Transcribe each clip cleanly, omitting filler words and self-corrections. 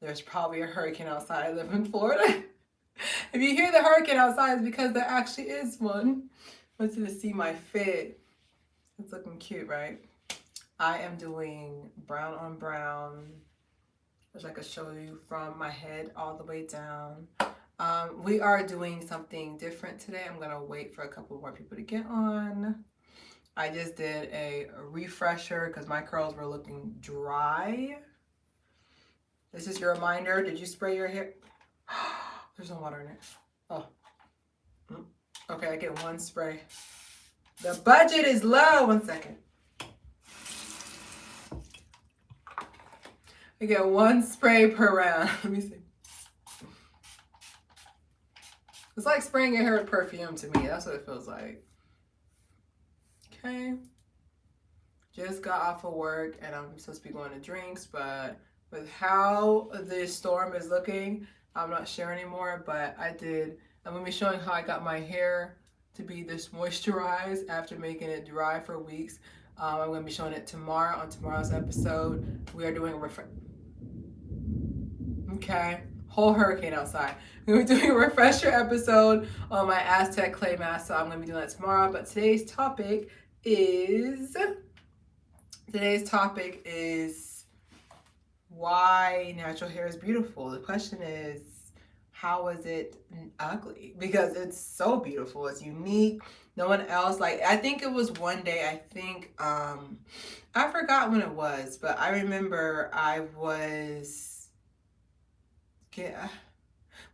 There's probably a hurricane outside. I live in Florida. If you hear the hurricane outside, it's because there actually is one. I want you to see my fit. It's looking cute, right? I am doing brown on brown, which I could show you from my head all the way down. We are doing something different today. I'm gonna wait for a couple more people to get on. I just did a refresher because my curls were looking dry. This is your reminder. Did you spray your hair? There's no water in it. Oh. Okay, I get one spray. The budget is low. 1 second. I get one spray per round. Let me see. It's like spraying your hair with perfume to me. That's what it feels like. Okay. Just got off of work and I'm supposed to be going to drinks, but with how the storm is looking, I'm not sure anymore, but I'm going to be showing how I got my hair to be this moisturized after making it dry for weeks. I'm going to be showing it tomorrow on tomorrow's episode. We are doing okay, whole hurricane outside. We're doing a refresher episode on my Aztec clay mask, so I'm going to be doing that tomorrow. But today's topic is why natural hair is beautiful. The question is, how is it ugly? Because it's so beautiful. It's unique. No one else, like, I think it was one day, I forgot when it was, but I remember I was in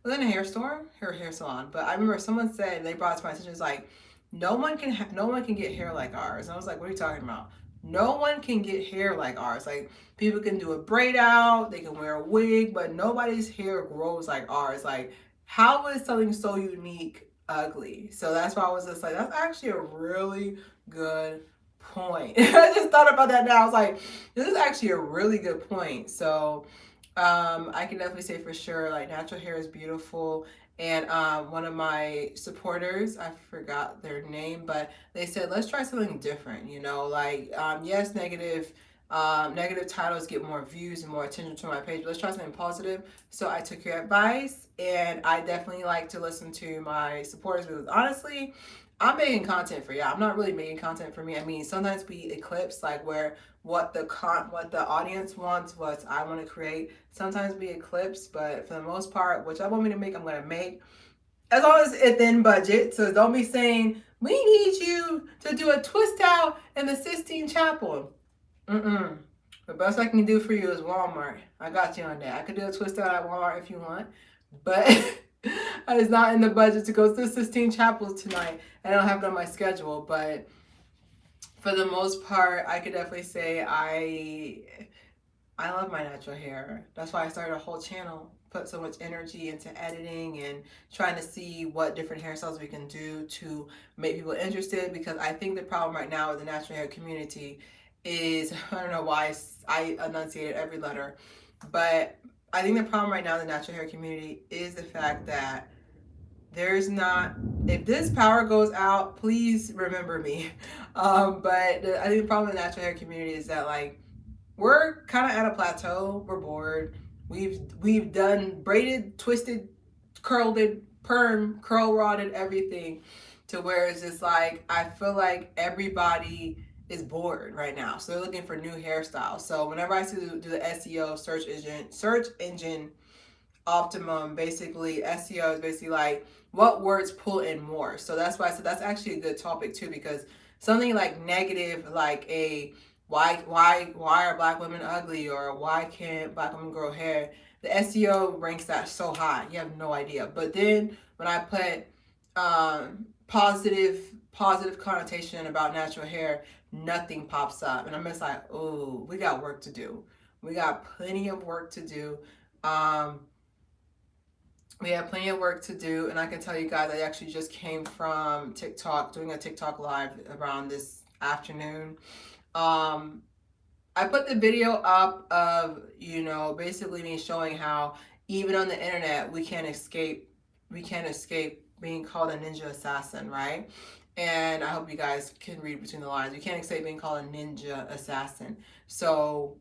a hair salon, but I remember someone said, they brought it to my attention, it's like, no one can get hair like ours. And I was like, what are you talking about? No one can get hair like ours. Like, people can do a braid out, they can wear a wig, but nobody's hair grows like ours. Like, how is something so unique ugly? So that's why I was just like, that's actually a really good point. I just thought about that now. I was like, this is actually a really good point. So I can definitely say for sure, like, natural hair is beautiful. And one of my supporters, I forgot their name, but they said, let's try something different, you know, like, yes, negative titles get more views and more attention to my page, but let's try something positive. So I took your advice, and I definitely like to listen to my supporters, because honestly, I'm making content for y'all. I'm not really making content for me. I mean, sometimes we eclipse, like, where what the audience wants, what I want to create. Sometimes we eclipse, but for the most part, what y'all want me to make, I'm going to make. As long as it's in budget. So don't be saying, we need you to do a twist out in the Sistine Chapel. The best I can do for you is Walmart. I got you on that. I could do a twist out at Walmart if you want, but it's not in the budget to go to the Sistine Chapel tonight. I don't have it on my schedule, but for the most part, I could definitely say I love my natural hair. That's why I started a whole channel, put so much energy into editing and trying to see what different hairstyles we can do to make people interested, because I think the problem right now with the natural hair community is, I don't know why I enunciated every letter, but I think the problem right now in the natural hair community is the fact that there's not, if this power goes out, please remember me. But I think the problem in the natural hair community is that, like, we're kind of at a plateau. We're bored. We've done braided, twisted, curled, perm, curl rodded, everything, to where it's just like, I feel like everybody is bored right now. So they're looking for new hairstyles. So whenever I do the SEO, search engine optimum, basically SEO is basically like, what words pull in more. So that's why I said that's actually a good topic too, because something like negative, like a why are black women ugly, or why can't black women grow hair, the SEO ranks that so high, you have no idea. But then when I put positive connotation about natural hair, nothing pops up, and I'm just like, oh, we got work to do. We got plenty of work to do. We have plenty of work to do, and I can tell you guys, I actually just came from TikTok, doing a TikTok live around this afternoon. I put the video up of, you know, basically me showing how even on the internet we can't escape being called a ninja assassin, right? And I hope you guys can read between the lines. You can't escape being called a ninja assassin. So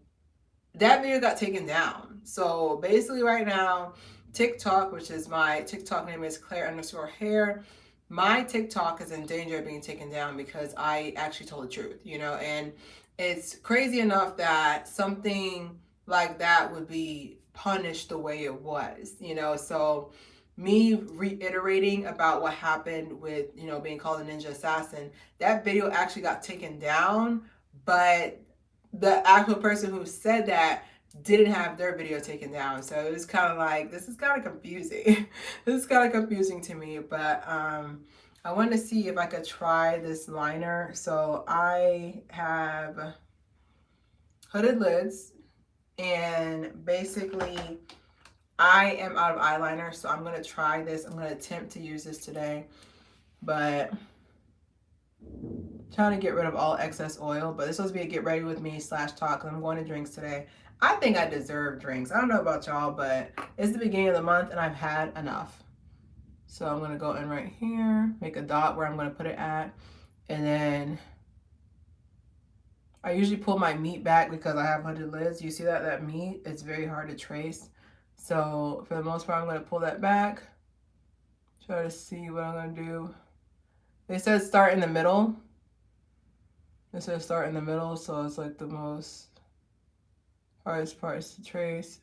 that video got taken down. So basically right now, TikTok, which is my TikTok name is Claire_Haire. My TikTok is in danger of being taken down because I actually told the truth, you know, and it's crazy enough that something like that would be punished the way it was, you know. So me reiterating about what happened with, you know, being called a ninja assassin, that video actually got taken down, but the actual person who said that didn't have their video taken down. So it was kind of like, this is kind of confusing. This is kind of confusing to me, but I wanted to see if I could try this liner. So I have hooded lids, and basically I am out of eyeliner, so I'm going to try this. I'm going to attempt to use this today, but trying to get rid of all excess oil. But this supposed to be a get ready with me / talk, and I'm going to drinks today. I think I deserve drinks. I don't know about y'all, but it's the beginning of the month and I've had enough. So I'm going to go in right here, make a dot where I'm going to put it at, and then I usually pull my meat back because I have hooded lids. You see that meat, it's very hard to trace. So for the most part, I'm going to pull that back, try to see what I'm going to do. They said start in the middle. It says start in the middle, so it's like the most hardest parts to trace.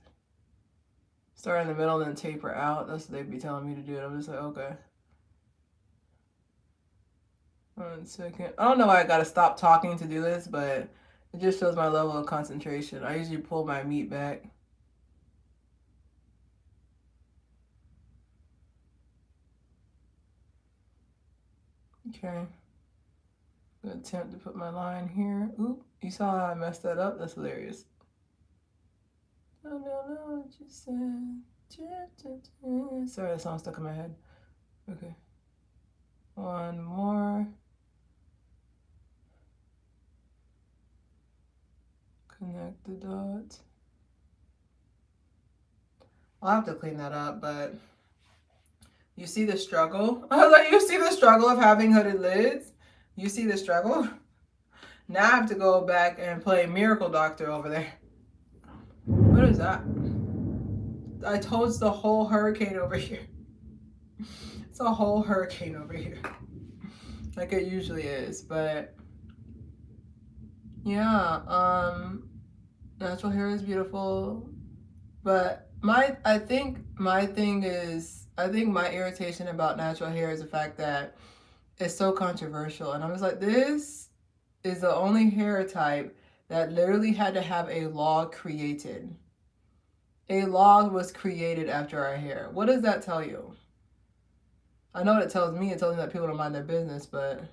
Start in the middle, then taper out. That's what they'd be telling me to do. And I'm just like, okay. 1 second. I don't know why I gotta stop talking to do this, but it just shows my level of concentration. I usually pull my meat back. Okay. I'm gonna attempt to put my line here. Oop, you saw how I messed that up? That's hilarious. I don't know what you said. Sorry, that song stuck in my head. Okay. One more. Connect the dots. I'll have to clean that up, but you see the struggle? I was like, you see the struggle of having hooded lids? You see the struggle? Now I have to go back and play Miracle Doctor over there. What is that? I told it's the whole hurricane over here. It's a whole hurricane over here. Like it usually is, but yeah, natural hair is beautiful. But I think my irritation about natural hair is the fact that it's so controversial. And I was like, this is the only hair type that literally had to have a law created. A law was created after our hair. What does that tell you? I know what it tells me. It tells me that people don't mind their business, but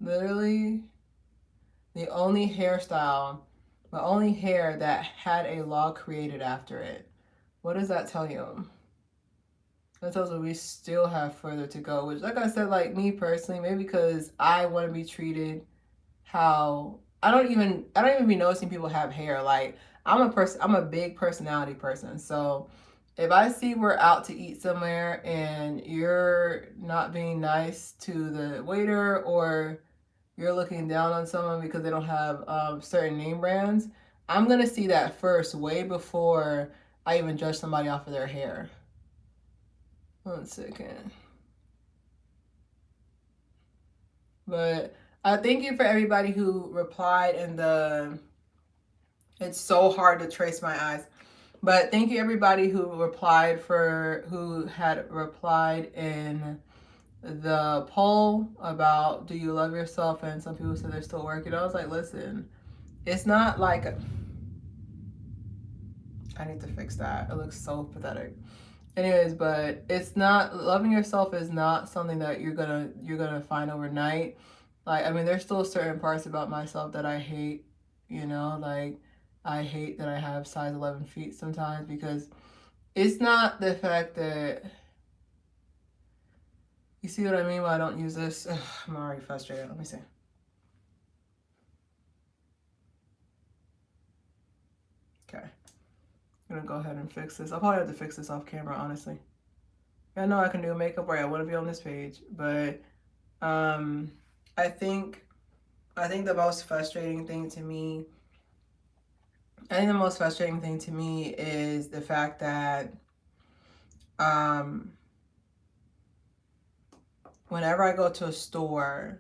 literally the only hairstyle, the only hair that had a law created after it. What does that tell you? That tells me we still have further to go, which, like I said, like me personally, maybe because I want to be treated how I don't even be noticing people have hair. Like I'm a big personality person. So if I see we're out to eat somewhere and you're not being nice to the waiter, or you're looking down on someone because they don't have certain name brands, I'm gonna see that first, way before I even judge somebody off of their hair. 1 second. But I thank you for everybody who replied in the, it's so hard to trace my eyes. But thank you everybody who had replied in the poll about do you love yourself, and some people said they're still working. I was like, listen, it's not like I need to fix that. It looks so pathetic. Anyways, but it's not, loving yourself is not something that you're gonna find overnight. Like, I mean, there's still certain parts about myself that I hate, you know, like I hate that I have size 11 feet sometimes, because it's not the fact that, you see what I mean when I don't use this? Ugh, I'm already frustrated. Let me see. Okay. I'm gonna go ahead and fix this. I'll probably have to fix this off camera, honestly. I know I can do a makeup where I want to be on this page, but I think the most frustrating thing to me I think the most frustrating thing to me is the fact that um, whenever I go to a store,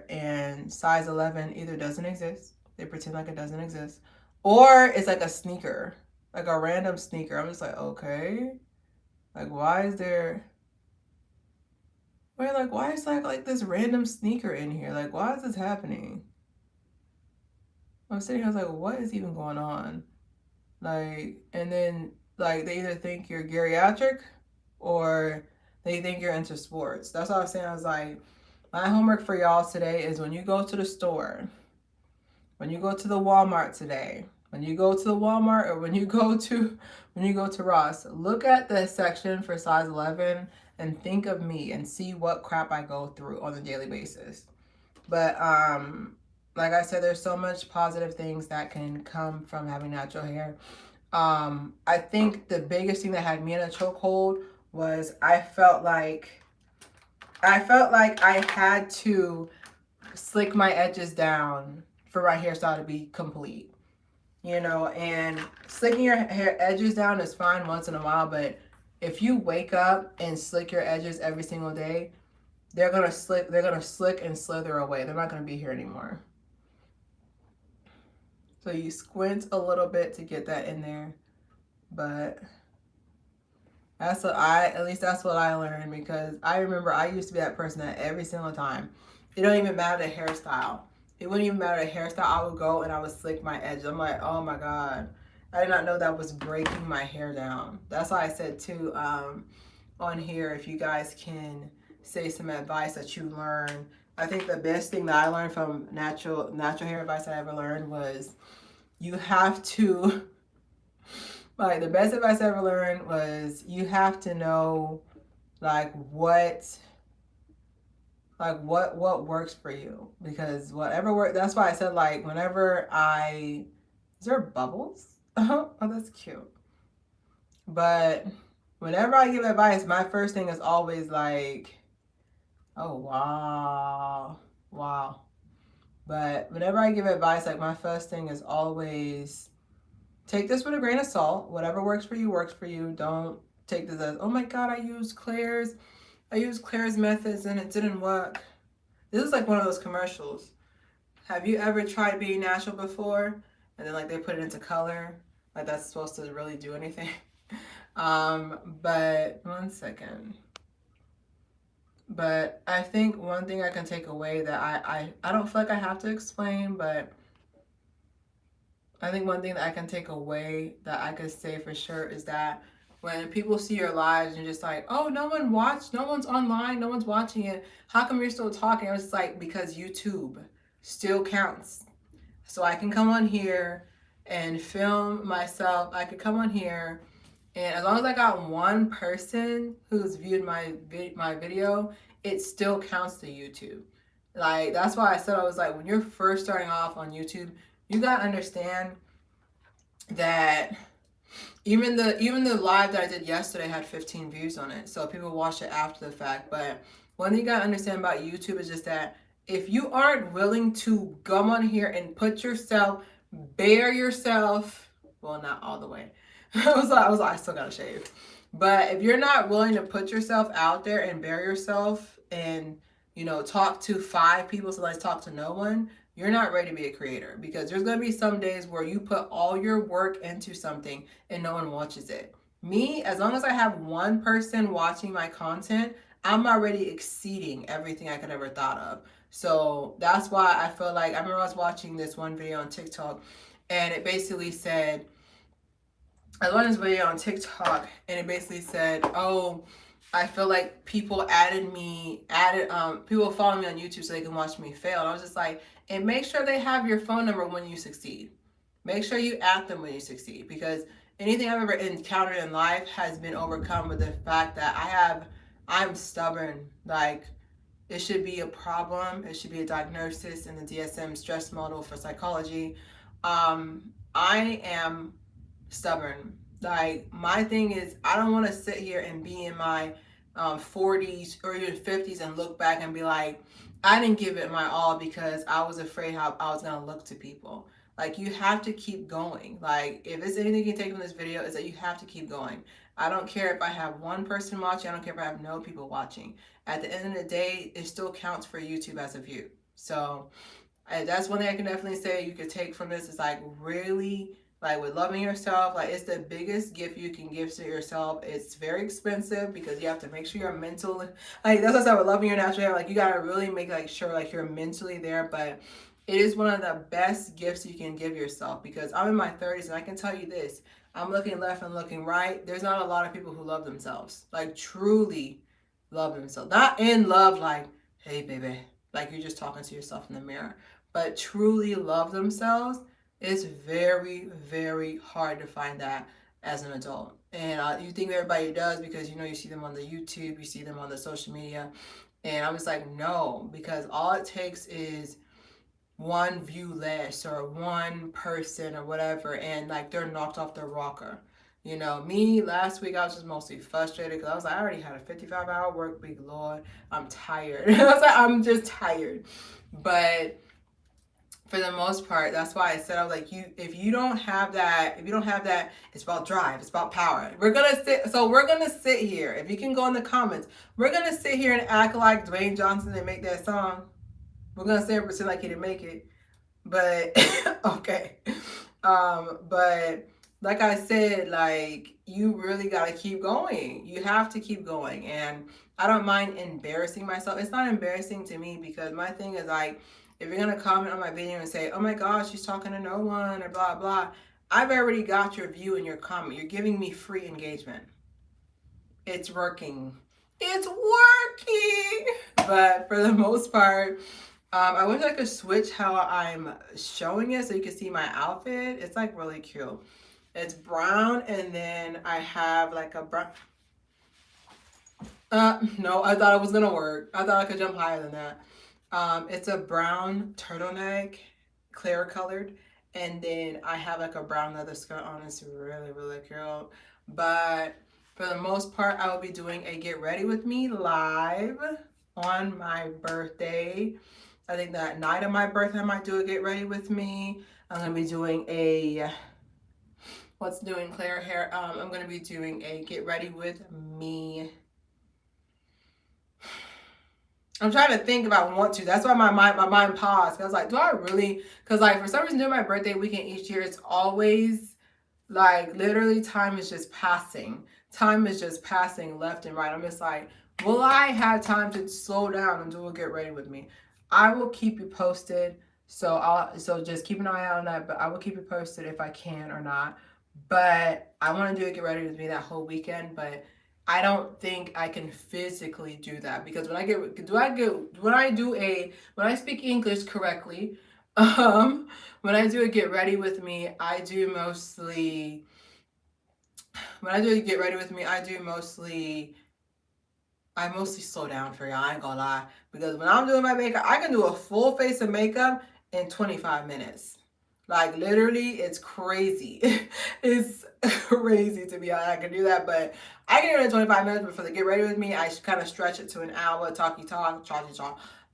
and size 11 either doesn't exist, they pretend like it doesn't exist, or it's like a sneaker, like a random sneaker. I'm just like, okay, like why is there, wait, like why is like this random sneaker in here? Like why is this happening? I'm sitting here, I was like, what is even going on? Like, and then like they either think you're geriatric or they think you're into sports. That's what I was saying. I was like, my homework for y'all today is when you go to the store, when you go to the Walmart today, when you go to the Walmart or when you go to Ross, look at the section for size 11 and think of me and see what crap I go through on a daily basis. But like I said, there's so much positive things that can come from having natural hair. I think the biggest thing that had me in a chokehold was I felt like I had to slick my edges down for my hairstyle to be complete. You know, and slicking your hair edges down is fine once in a while, but if you wake up and slick your edges every single day, they're gonna slick and slither away. They're not gonna be here anymore. So you squint a little bit to get that in there, but that's what at least that's what I learned, because I remember I used to be that person that every single time, it don't even matter the hairstyle. It wouldn't even matter the hairstyle. I would go and I would slick my edges. I'm like, oh my God. I did not know that was breaking my hair down. That's why I said too, on here, if you guys can say some advice that you learned. I think the best thing that I learned from natural hair advice I ever learned was you have to, like, the best advice I ever learned was you have to know like what works for you, because whatever works. That's why I said, like, whenever is there bubbles? Oh, that's cute. But whenever I give advice, my first thing is always like, oh wow. But whenever I give advice, like, my first thing is always take this with a grain of salt. Whatever works for you works for you. Don't take this as, oh my God, I used Claire's methods and it didn't work. This is like one of those commercials. Have you ever tried being natural before? And then like they put it into color. Like that's supposed to really do anything. But one second. But I think one thing I can take away that I don't feel like I have to explain, but I think one thing that I can take away that I could say for sure is that when people see your lives and you're just like, oh, no one's online, no one's watching it, how come you're still talking? It's like, because YouTube still counts. So I can come on here and film myself. I could come on here, and as long as I got one person who's viewed my video, it still counts to YouTube. Like, that's why I said, I was like, when you're first starting off on YouTube, you gotta understand that even the live that I did yesterday had 15 views on it. So people watched it after the fact. But one thing you gotta understand about YouTube is just that if you aren't willing to come on here and put yourself, bare yourself, well, not all the way. I still gotta shave. But if you're not willing to put yourself out there and bare yourself and, you know, talk to 5 people, so let's talk to no one, you're not ready to be a creator, because there's going to be some days where you put all your work into something and no one watches it. Me, as long as I have one person watching my content, I'm already exceeding everything I could ever thought of. So that's why I feel like, I remember I was watching this one video on TikTok, and it basically said, I watched this video on TikTok, and it basically said, oh, I feel like people people follow me on YouTube so they can watch me fail. And I was just like, and make sure they have your phone number when you succeed. Make sure you at them when you succeed, because anything I've ever encountered in life has been overcome with the fact that I'm stubborn. Like, it should be a problem. It should be a diagnosis in the DSM stress model for psychology. I am stubborn. Like, my thing is, I don't want to sit here and be in my 40s or even 50s and look back and be like, I didn't give it my all because I was afraid how I was gonna look to people. Like, you have to keep going. Like, if there's anything you can take from this video, is that you have to keep going. I don't care if I have one person watching. I don't care if I have no people watching. At the end of the day, it still counts for YouTube as a view. So that's one thing I can definitely say you could take from this, is like, really, like, with loving yourself, like, it's the biggest gift you can give to yourself. It's very expensive because you have to make sure you're mentally, like, that's what I said with loving your natural hair. Like, you gotta really make like sure like you're mentally there. But it is one of the best gifts you can give yourself, because I'm in my 30s and I can tell you this, I'm looking left and looking right, there's not a lot of people who love themselves, like truly love themselves, not in love like, hey baby, like you're just talking to yourself in the mirror, but truly love themselves. It's very, very hard to find that as an adult. And you think everybody does because, you know, you see them on the YouTube, you see them on the social media. And I'm just like, no, because all it takes is one view less or one person or whatever, and like they're knocked off their rocker. You know, me last week, I was just mostly frustrated because I was like, I already had a 55-hour work week. Lord, I'm tired. I was like, I'm just tired. But for the most part, that's why I said, I was like, if you don't have that, it's about drive, it's about power. We're gonna sit here. If you can go in the comments, we're gonna sit here and act like Dwayne Johnson and make that song. We're gonna say pretend like he didn't make it. But okay. But like I said, like, you really gotta keep going. You have to keep going. And I don't mind embarrassing myself. It's not embarrassing to me because my thing is like, if you're gonna comment on my video and say, oh my gosh, she's talking to no one or blah blah, I've already got your view in your comment. You're giving me free engagement. It's working. It's working. But for the most part, I wish I could switch how I'm showing it so you can see my outfit. It's like really cute. It's brown, and then I have like a brown. No, I thought it was gonna work. I thought I could jump higher than that. It's a brown turtleneck, clear colored, and then I have like a brown leather skirt on. It's really, really cute. But for the most part, I will be doing a get ready with me live on my birthday. I think that night of my birthday, I might do a get ready with me. I'm gonna be doing a what's doing Claire hair. I'm gonna be doing a get ready with me. I'm trying to think if I want to. That's why my mind paused. I was like, do I really? Because like for some reason during my birthday weekend each year, it's always like literally time is just passing. Time is just passing left and right. I'm just like, will I have time to slow down and do a get ready with me? I will keep you posted. So just keep an eye out on that. But I will keep you posted if I can or not. But I want to do a get ready with me that whole weekend. But I don't think I can physically do that because when I speak English correctly, when I do a get ready with me, I mostly slow down for y'all. I ain't gonna lie. Because when I'm doing my makeup, I can do a full face of makeup in 25 minutes. Like literally, it's crazy. It's crazy to be honest. I can do that, but I can do it in 25 minutes. But for the get ready with me, I kind of stretch it to an hour, talky talk.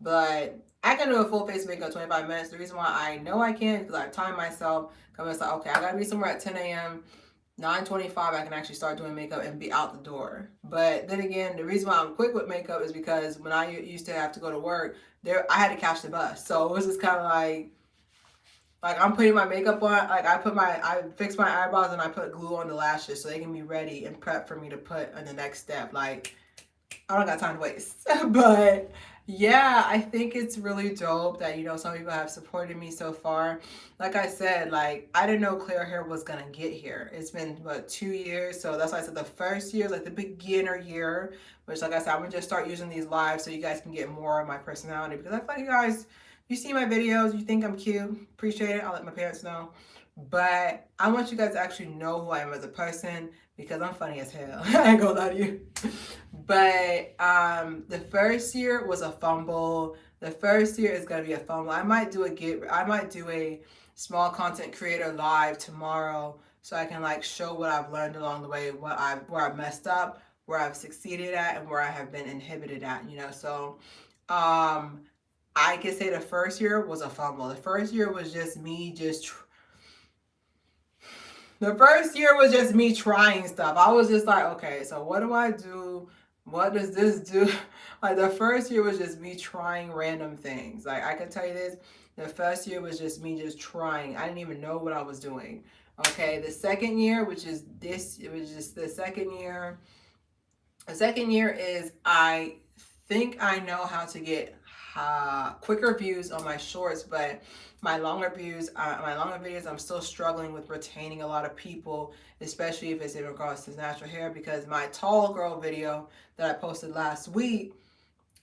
But I can do a full face makeup in 25 minutes. The reason why I know I can is because I time myself. Because it's like, okay, I gotta be somewhere at 10 a.m. 9:25, I can actually start doing makeup and be out the door. But then again, the reason why I'm quick with makeup is because when I used to have to go to work, I had to catch the bus. So it was just kind of like I'm putting my makeup on, like I fix my eyebrows and I put glue on the lashes so they can be ready and prep for me to put in the next step. Like, I don't got time to waste. But yeah, I think it's really dope that, you know, some people have supported me so far. Like I said, like, I didn't know Claire hair was gonna get here. It's been, what, 2 years? So that's why I said the first year is like the beginner year, which, like I said, I'm gonna just start using these live so you guys can get more of my personality. Because I feel like you guys, you see my videos, you think I'm cute, appreciate it, I'll let my parents know. But I want you guys to actually know who I am as a person because I'm funny as hell. I ain't gonna lie to you. But the first year was a fumble. The first year is gonna be a fumble. I might do a small content creator live tomorrow so I can like show what I've learned along the way, where I've messed up, where I've succeeded at, and where I have been inhibited at, you know. So I could say the first year was a fumble. The first year was just me the first year was just me trying stuff. I was just like, okay, so what do I do? What does this do? Like the first year was just me trying random things. Like I can tell you this, the first year was just me just trying. I didn't even know what I was doing. Okay, the second year, which is this, it was just the second year. The second year is I think I know how to get quicker views on my shorts, but my longer videos, I'm still struggling with retaining a lot of people, especially if it's in regards to natural hair. Because my tall girl video that I posted last week,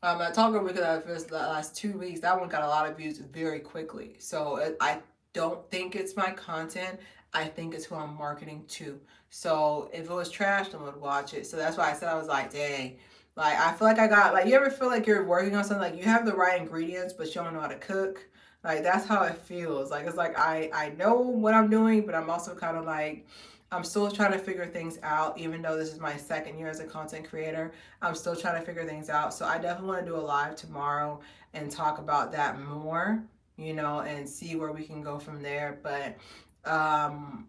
my tall girl video that I posted the last 2 weeks, that one got a lot of views very quickly. So I don't think it's my content. I think it's who I'm marketing to. So if it was trash, no one would watch it. So that's why I said, I was like, dang. Like I feel like I got, like, you ever feel like you're working on something, like you have the right ingredients, but you don't know how to cook? Like that's how it feels. Like it's like I know what I'm doing, but I'm also kind of like, I'm still trying to figure things out. Even though this is my second year as a content creator, I'm still trying to figure things out. So I definitely want to do a live tomorrow and talk about that more, and see where we can go from there. But um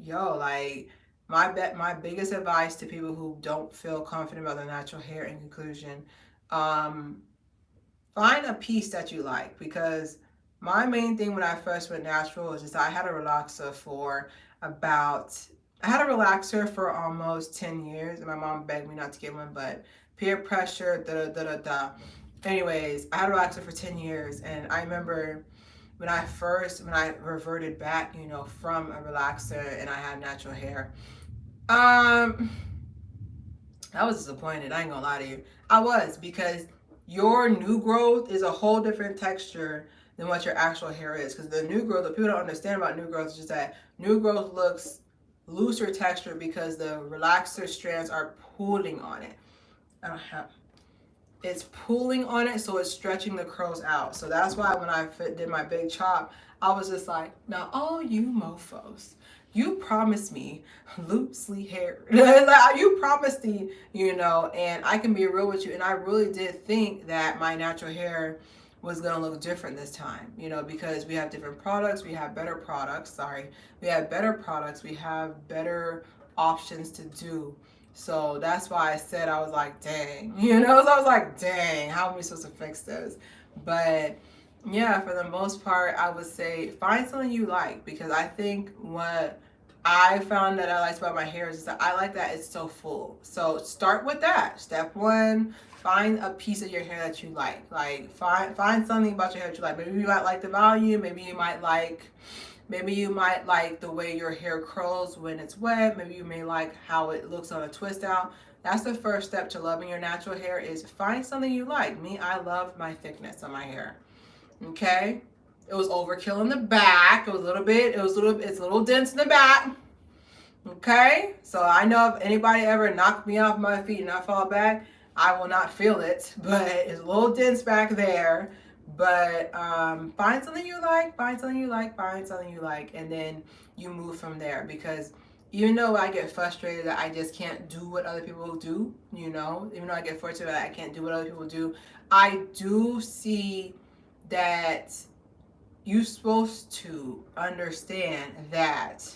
yo, like my biggest advice to people who don't feel confident about their natural hair, in conclusion, um find a piece that you like. Because my main thing when I first went natural was just I had a relaxer for about I had a relaxer for almost 10 years, and my mom begged me not to get one, but peer pressure, da da da da da. Anyways, I had a relaxer for 10 years, and I remember when I reverted back, from a relaxer and I had natural hair. Um, I was disappointed. I ain't gonna lie to you. I was, because your new growth is a whole different texture than what your actual hair is. Because the new growth, what people don't understand about new growth is just that new growth looks looser texture because the relaxer strands are pulling on it. I don't have. It's pulling on it, so it's stretching the curls out. So that's why when I did my big chop, I was just like, now all you mofos, you promised me loosely hair. Like, you promised me, and I can be real with you. And I really did think that my natural hair was gonna look different this time, because we have different products, we have better products, we have better options to do. So that's why I said, I was like, dang, so I was like, dang, how am I supposed to fix this? But yeah, for the most part, I would say find something you like. Because I think what I found that I liked about my hair is that I like that it's so full. So start with that. Step one, find a piece of your hair that you like. Like find something about your hair that you like. Maybe you might like the volume. Maybe you might like the way your hair curls when it's wet. Maybe you may like how it looks on a twist out. That's the first step to loving your natural hair, is find something you like. Me, I love my thickness on my hair. Okay? It was overkill in the back. It's a little dense in the back. Okay? So I know if anybody ever knocked me off my feet and I fall back, I will not feel it. But it's a little dense back there. But find something you like, and then you move from there. Because even though I get frustrated that I just can't do what other people do, even though I get frustrated that I can't do what other people do, I do see that you're supposed to understand that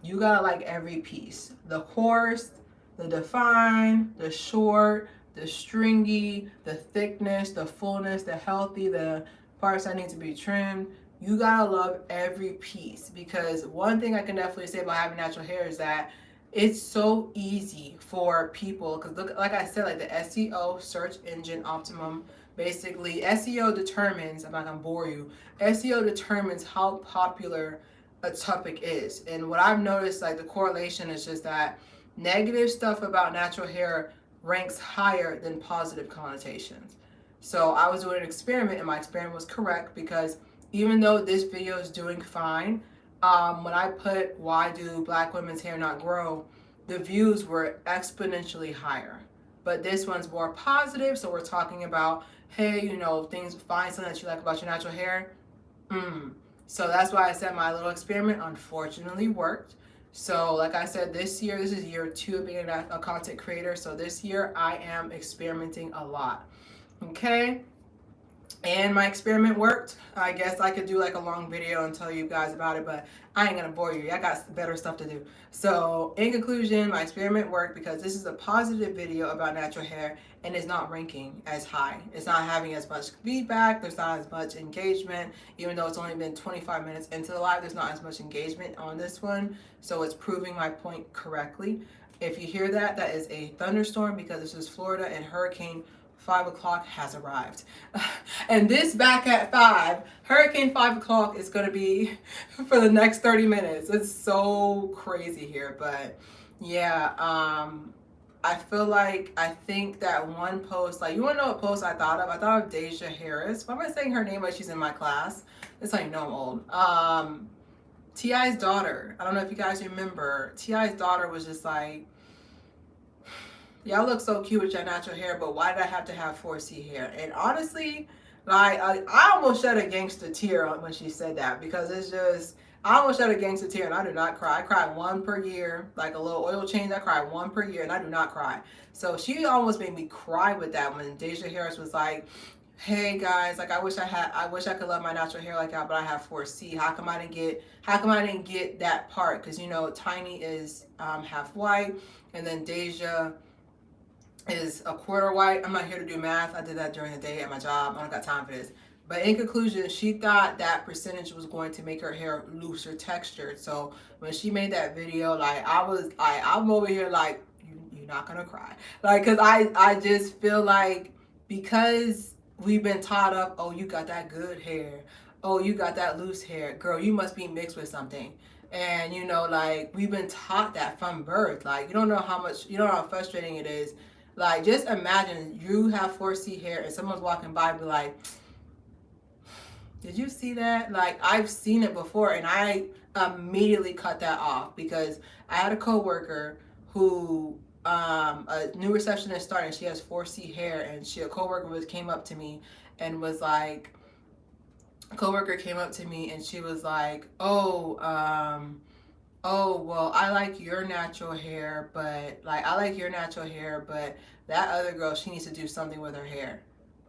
you gotta like every piece. The coarse, the defined, the short, the stringy, the thickness, the fullness, the healthy, the parts that need to be trimmed. You gotta love every piece. Because one thing I can definitely say about having natural hair is that it's so easy for people. Because look, like I said, like the SEO, search engine optimum, basically SEO determines, I'm not gonna bore you, SEO determines how popular a topic is. And what I've noticed, like the correlation is just that negative stuff about natural hair ranks higher than positive connotations. So I was doing an experiment, and my experiment was correct. Because even though this video is doing fine, when I put why do black women's hair not grow, the views were exponentially higher. But this one's more positive, so we're talking about, hey, things, find something that you like about your natural hair. So that's why I said my little experiment unfortunately worked. So like I said, this is year 2 of being a content creator. So this year I am experimenting a lot. Okay? and my experiment worked. I guess I could do like a long video and tell you guys about it, but I ain't gonna bore you. I got better stuff to do. So in conclusion, my experiment worked because this is a positive video about natural hair and it's not ranking as high. It's not having as much feedback. There's not as much engagement. Even though it's only been 25 minutes into the live, there's not as much engagement on this one. So it's proving my point correctly. If you hear that, that is a thunderstorm because this is Florida and Hurricane 5 o'clock has arrived. And this back at 5, Hurricane 5 o'clock is going to be for the next 30 minutes. It's so crazy here. But yeah, I feel like, I think that one post, like, you want to know what post I thought of? I thought of Deja Harris. Why am I saying her name like she's in my class? That's how you know I'm old. T.I.'s daughter. I don't know if you guys remember. T.I.'s daughter was just like, y'all look so cute with your natural hair, but why did I have to have 4C hair? And honestly, like, I almost shed a gangster tear when she said that, because it's just, I almost shed a gangster tear, and I do not cry. I cry one per year, like a little oil change. I cry one per year, and I do not cry. So she almost made me cry with that when Deja Harris was like, hey guys, like I wish I could love my natural hair like that, but I have 4C. How come I didn't get that part? Because you know, Tiny is half white, and then Deja is a quarter white. I'm not here to do math. I did that during the day at my job. I don't got time for this. But in conclusion, she thought that percentage was going to make her hair looser textured. So when she made that video, like I'm over here like, you're not gonna cry. Like, cause I just feel like, because we've been taught up, oh, you got that good hair. Oh, you got that loose hair. Girl, you must be mixed with something. And you know, like, we've been taught that from birth. Like, you don't know how frustrating it is. Like, just imagine you have 4C hair and someone's walking by and be like, did you see that? Like, I've seen it before, and I immediately cut that off, because I had a coworker who, a new receptionist started, and she has 4C hair, and a coworker came up to me and was like, she was like, oh, well, I like your natural hair, but that other girl, she needs to do something with her hair.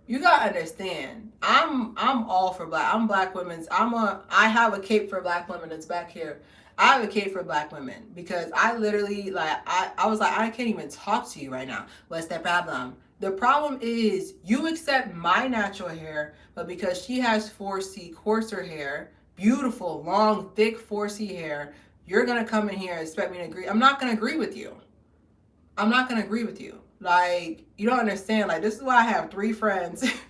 You gotta understand, I'm all for black. I'm black women's. I have a cape for black women that's back here. I have a cape for black women, because I literally, like, I was like, I can't even talk to you right now. What's the problem? The problem is, you accept my natural hair, but because she has 4C coarser hair, beautiful, long, thick 4C hair, you're going to come in here and expect me to agree. I'm not going to agree with you. I'm not going to agree with you. Like, you don't understand. Like, this is why I have 3 friends. This is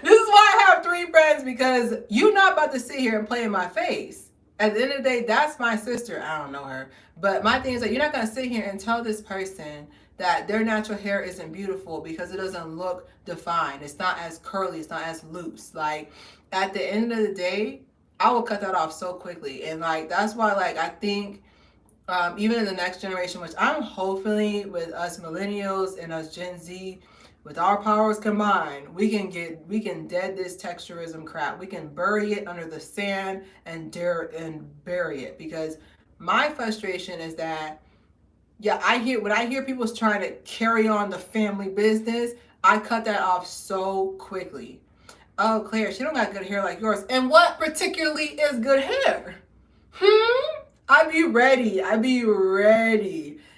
why I have 3 friends, because you're not about to sit here and play in my face. At the end of the day, that's my sister. I don't know her. But my thing is that you're not going to sit here and tell this person that their natural hair isn't beautiful because it doesn't look defined. It's not as curly. It's not as loose. Like, at the end of the day, I will cut that off so quickly. And like, that's why, like, I think even in the next generation, which I'm hopefully, with us millennials and us Gen Z, with our powers combined, we can dead this texturism crap. We can bury it under the sand and bury it. Because my frustration is that, yeah, when I hear people trying to carry on the family business, I cut that off so quickly. Oh, Claire, she don't got good hair like yours. And what particularly is good hair? I be ready.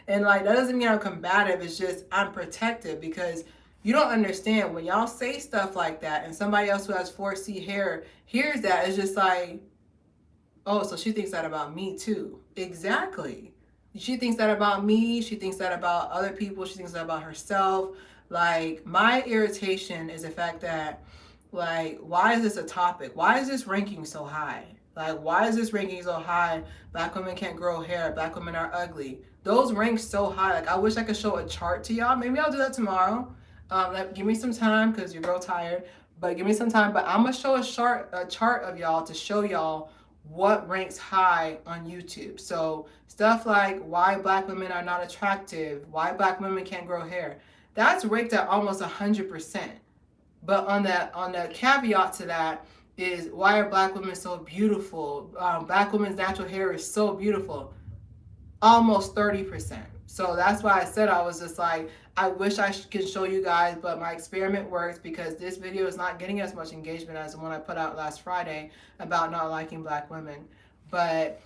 And like, that doesn't mean I'm combative. It's just I'm protective, because you don't understand, when y'all say stuff like that and somebody else who has 4C hair hears that, it's just like, oh, so she thinks that about me too. Exactly. She thinks that about me. She thinks that about other people. She thinks that about herself. Like, my irritation is the fact that, like, why is this a topic? Why is this ranking so high? Like, why is this ranking so high? Black women can't grow hair. Black women are ugly. Those rank so high. Like, I wish I could show a chart to y'all. Maybe I'll do that tomorrow. Give me some time, because you're real tired. But give me some time. But I'm going to show a chart of y'all to show y'all what ranks high on YouTube. So stuff like why black women are not attractive, why black women can't grow hair, that's ranked at almost 100%. But on the caveat to that is, why are black women so beautiful? Black women's natural hair is so beautiful. almost 30%. So that's why I said, I was just like, I wish I could show you guys, but my experiment works because this video is not getting as much engagement as the one I put out last Friday about not liking black women. But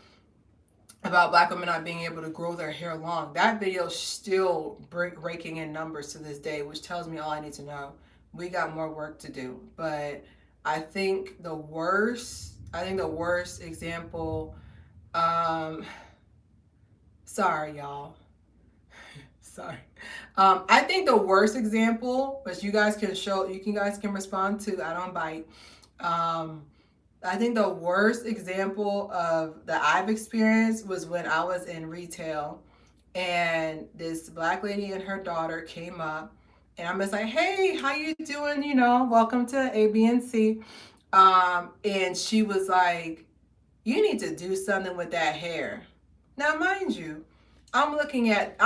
about black women not being able to grow their hair long. That video is still raking in numbers to this day, which tells me all I need to know. We got more work to do. But I think the worst example, um, sorry, y'all. Sorry. I think the worst example, which you guys can respond to, I don't bite. Um, I think the worst example of that I've experienced was when I was in retail and this black lady and her daughter came up and I'm just like, hey, how you doing? You know, welcome to A, B, and C. And she was like, you need to do something with that hair. Now, mind you, I'm looking at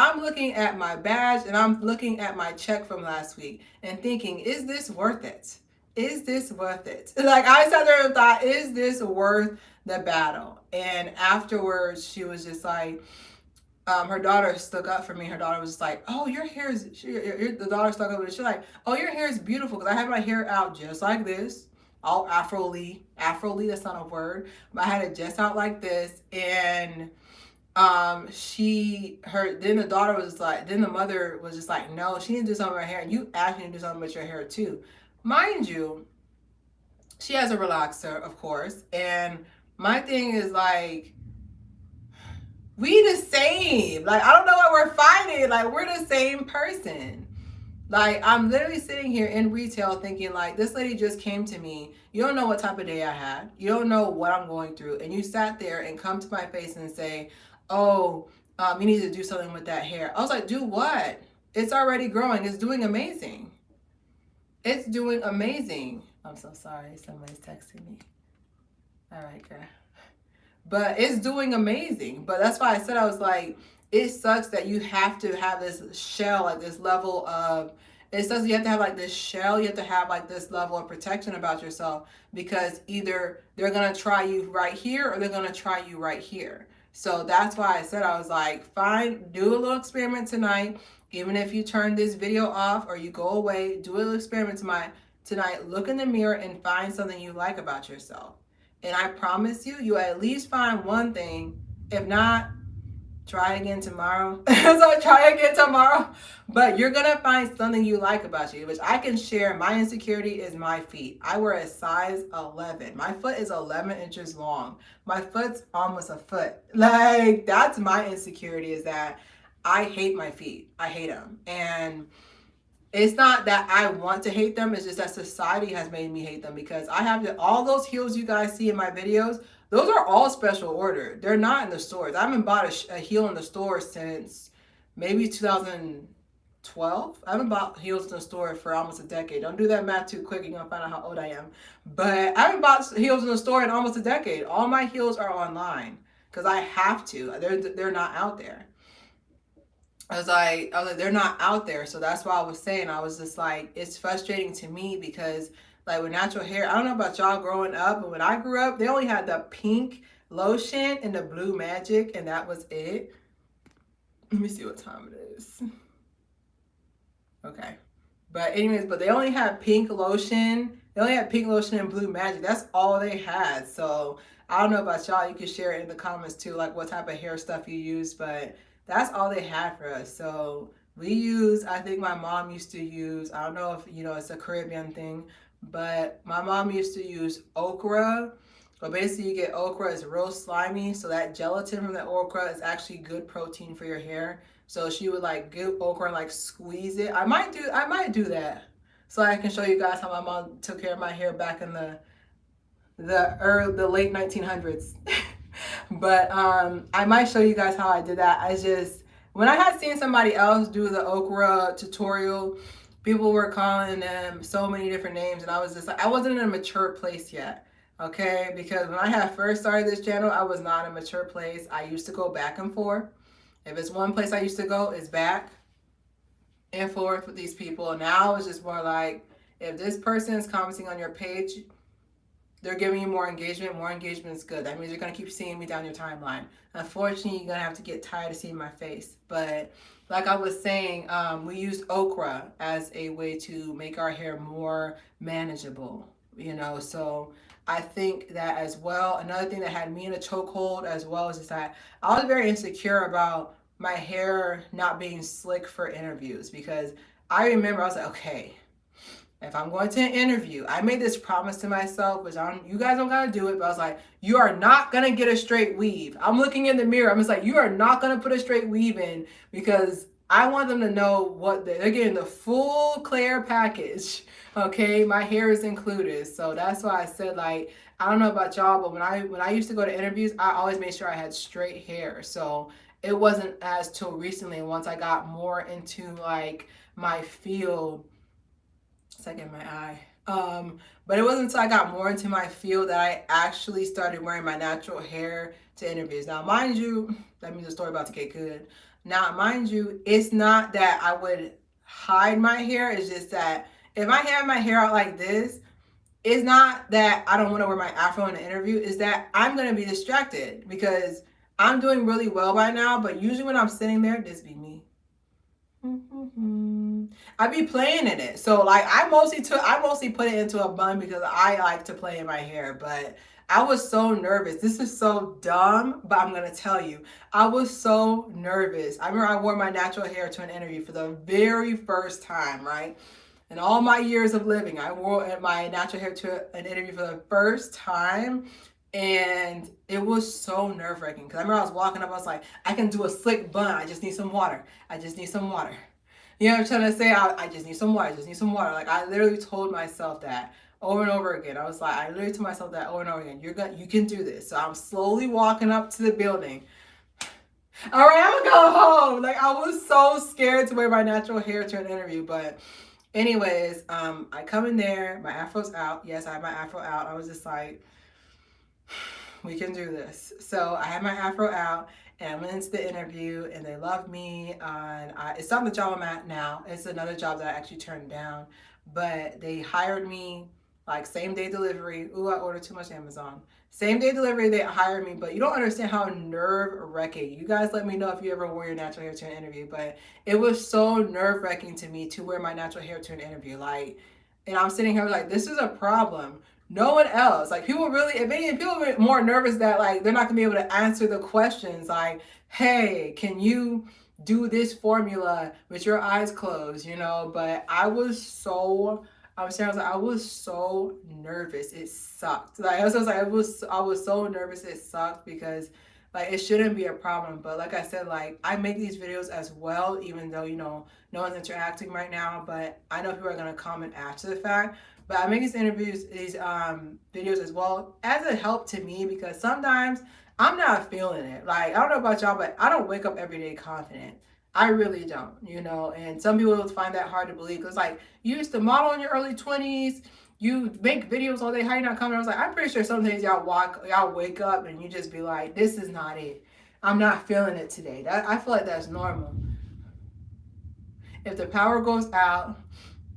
my badge and I'm looking at my check from last week and thinking, is this worth it? Is this worth it? Like I sat there and thought, is this worth the battle? And afterwards, she was just like, her daughter stuck up for me. Her daughter was just like, "Oh, your hair is." The daughter stuck up, and she's like, "Oh, your hair is beautiful." Because I had my hair out just like this, all Afro-ly. Afro-ly, that's not a word. But I had it just out like this, and then the daughter was like, then the mother was just like, "No, she didn't do something with her hair, and you asked me to do something with your hair too." Mind you, she has a relaxer, of course, and my thing is like, we the same. Like, I don't know why we're fighting. Like, we're the same person. Like, I'm literally sitting here in retail thinking, like, this lady just came to me. You don't know what type of day I had. You don't know what I'm going through. And you sat there and come to my face and say, oh, you need to do something with that hair. I was like, do what? It's already growing. It's doing amazing. It's doing amazing. I'm so sorry. Somebody's texting me. All right, girl. But it's doing amazing. But that's why I said, I was like, it sucks that you have to have this shell, like this level of, it sucks you have to have like this shell, you have to have like this level of protection about yourself, because either they're going to try you right here or they're going to try you right here. So that's why I said, I was like, fine, do a little experiment tonight. Even if you turn this video off or you go away, do a little experiment tonight. Look in the mirror and find something you like about yourself. And I promise you, you at least find one thing. If not, try again tomorrow. So try again tomorrow. But you're going to find something you like about you, which I can share. My insecurity is my feet. I wear a size 11. My foot is 11 inches long. My foot's almost a foot. Like, that's my insecurity, is that I hate my feet. I hate them. And it's not that I want to hate them. It's just that society has made me hate them, because I have all those heels you guys see in my videos. Those are all special order. They're not in the stores. I haven't bought a heel in the store since maybe 2012. I haven't bought heels in the store for almost a decade. Don't do that math too quick. You're going to find out how old I am. But I haven't bought heels in the store in almost a decade. All my heels are online because I have to. They're not out there. I was like, they're not out there. So that's why I was saying, I was just like, it's frustrating to me because, like, with natural hair, I don't know about y'all growing up, but when I grew up, they only had the pink lotion and the blue magic, and that was it. Let me see what time it is. Okay. But anyways, but they only had pink lotion. They only had pink lotion and blue magic. That's all they had. So I don't know about y'all. You can share it in the comments too, like what type of hair stuff you use, but that's all they had for us. So we use, I think my mom used to use, I don't know if, you know, it's a Caribbean thing, but my mom used to use okra. But basically you get okra, it's real slimy. So that gelatin from the okra is actually good protein for your hair. So she would like get okra and like squeeze it. I might do that. So I can show you guys how my mom took care of my hair back in the late 1900s. But I might show you guys how I did that. When I had seen somebody else do the okra tutorial, people were calling them so many different names, and I was just like, I wasn't in a mature place yet, okay? Because when I had first started this channel, I was not in a mature place. I used to go back and forth. If it's one place I used to go, it's back and forth with these people. Now it's just more like, if this person is commenting on your page, they're giving you more engagement. More engagement is good. That means you're gonna keep seeing me down your timeline. Unfortunately, you're gonna have to get tired of seeing my face. But like I was saying, we used okra as a way to make our hair more manageable. You know, so I think that as well. Another thing that had me in a chokehold as well is that I was very insecure about my hair not being slick for interviews because I remember I was like, okay, if I'm going to an interview, I made this promise to myself, which you guys don't gotta do it, but I was like, you are not gonna get a straight weave. I'm looking in the mirror. I'm just like, you are not gonna put a straight weave in because I want them to know what they're getting the full Claire package. Okay, my hair is included. So that's why I said like, I don't know about y'all, but when I used to go to interviews, I always made sure I had straight hair. So it wasn't as till recently once I got more into like my field. Second my eye. But it wasn't until I got more into my field that I actually started wearing my natural hair to interviews. Now, mind you, that means the story about to get good. Now, mind you, it's not that I would hide my hair. It's just that if I have my hair out like this, it's not that I don't want to wear my afro in an interview. It's that I'm going to be distracted because I'm doing really well right now. But usually when I'm sitting there, this be me. I be playing in it. So like I mostly put it into a bun because I like to play in my hair, but I was so nervous. This is so dumb, but I'm gonna tell you. I was so nervous. I remember I wore my natural hair to an interview for the very first time, right? In all my years of living, I wore my natural hair to an interview for the first time. And it was so nerve-wracking because I remember I was walking up, I was like, I can do a slick bun. I just need some water. I just need some water. You know what I'm trying to say? I just need some water. I just need some water. Like I literally told myself that over and over again. I was like, I literally told myself that over and over again. You can do this. So I'm slowly walking up to the building. All right, I'm gonna go home. Like I was so scared to wear my natural hair to an interview, but anyways, I come in there, my afro's out. Yes, I have my afro out. I was just like, we can do this. So I had my afro out and I went into the interview and they loved me. And it's not the job I'm at now. It's another job that I actually turned down. But they hired me like same day delivery. Ooh, I ordered too much Amazon. Same day delivery, they hired me. But you don't understand how nerve-wracking. You guys let me know if you ever wore your natural hair to an interview. But it was so nerve-wracking to me to wear my natural hair to an interview. Like, and I'm sitting here like, this is a problem. No one else. Like people really, if anything, people are more nervous that like they're not gonna be able to answer the questions. Like, hey, can you do this formula with your eyes closed? You know. But I was so, I was so nervous. It sucked. Like I was like, I was so nervous. It sucked because like it shouldn't be a problem. But like I said, like I make these videos as well, even though no one's interacting right now. But I know people are gonna comment after the fact. But I make these videos as well as a help to me because sometimes I'm not feeling it. Like, I don't know about y'all, but I don't wake up every day confident. I really don't, and some people will find that hard to believe because, like, you used to model in your early 20s, you make videos all day, how you not confident? I was like, I'm pretty sure some days y'all wake up and you just be like, this is not it. I'm not feeling it today. I feel like that's normal. If the power goes out,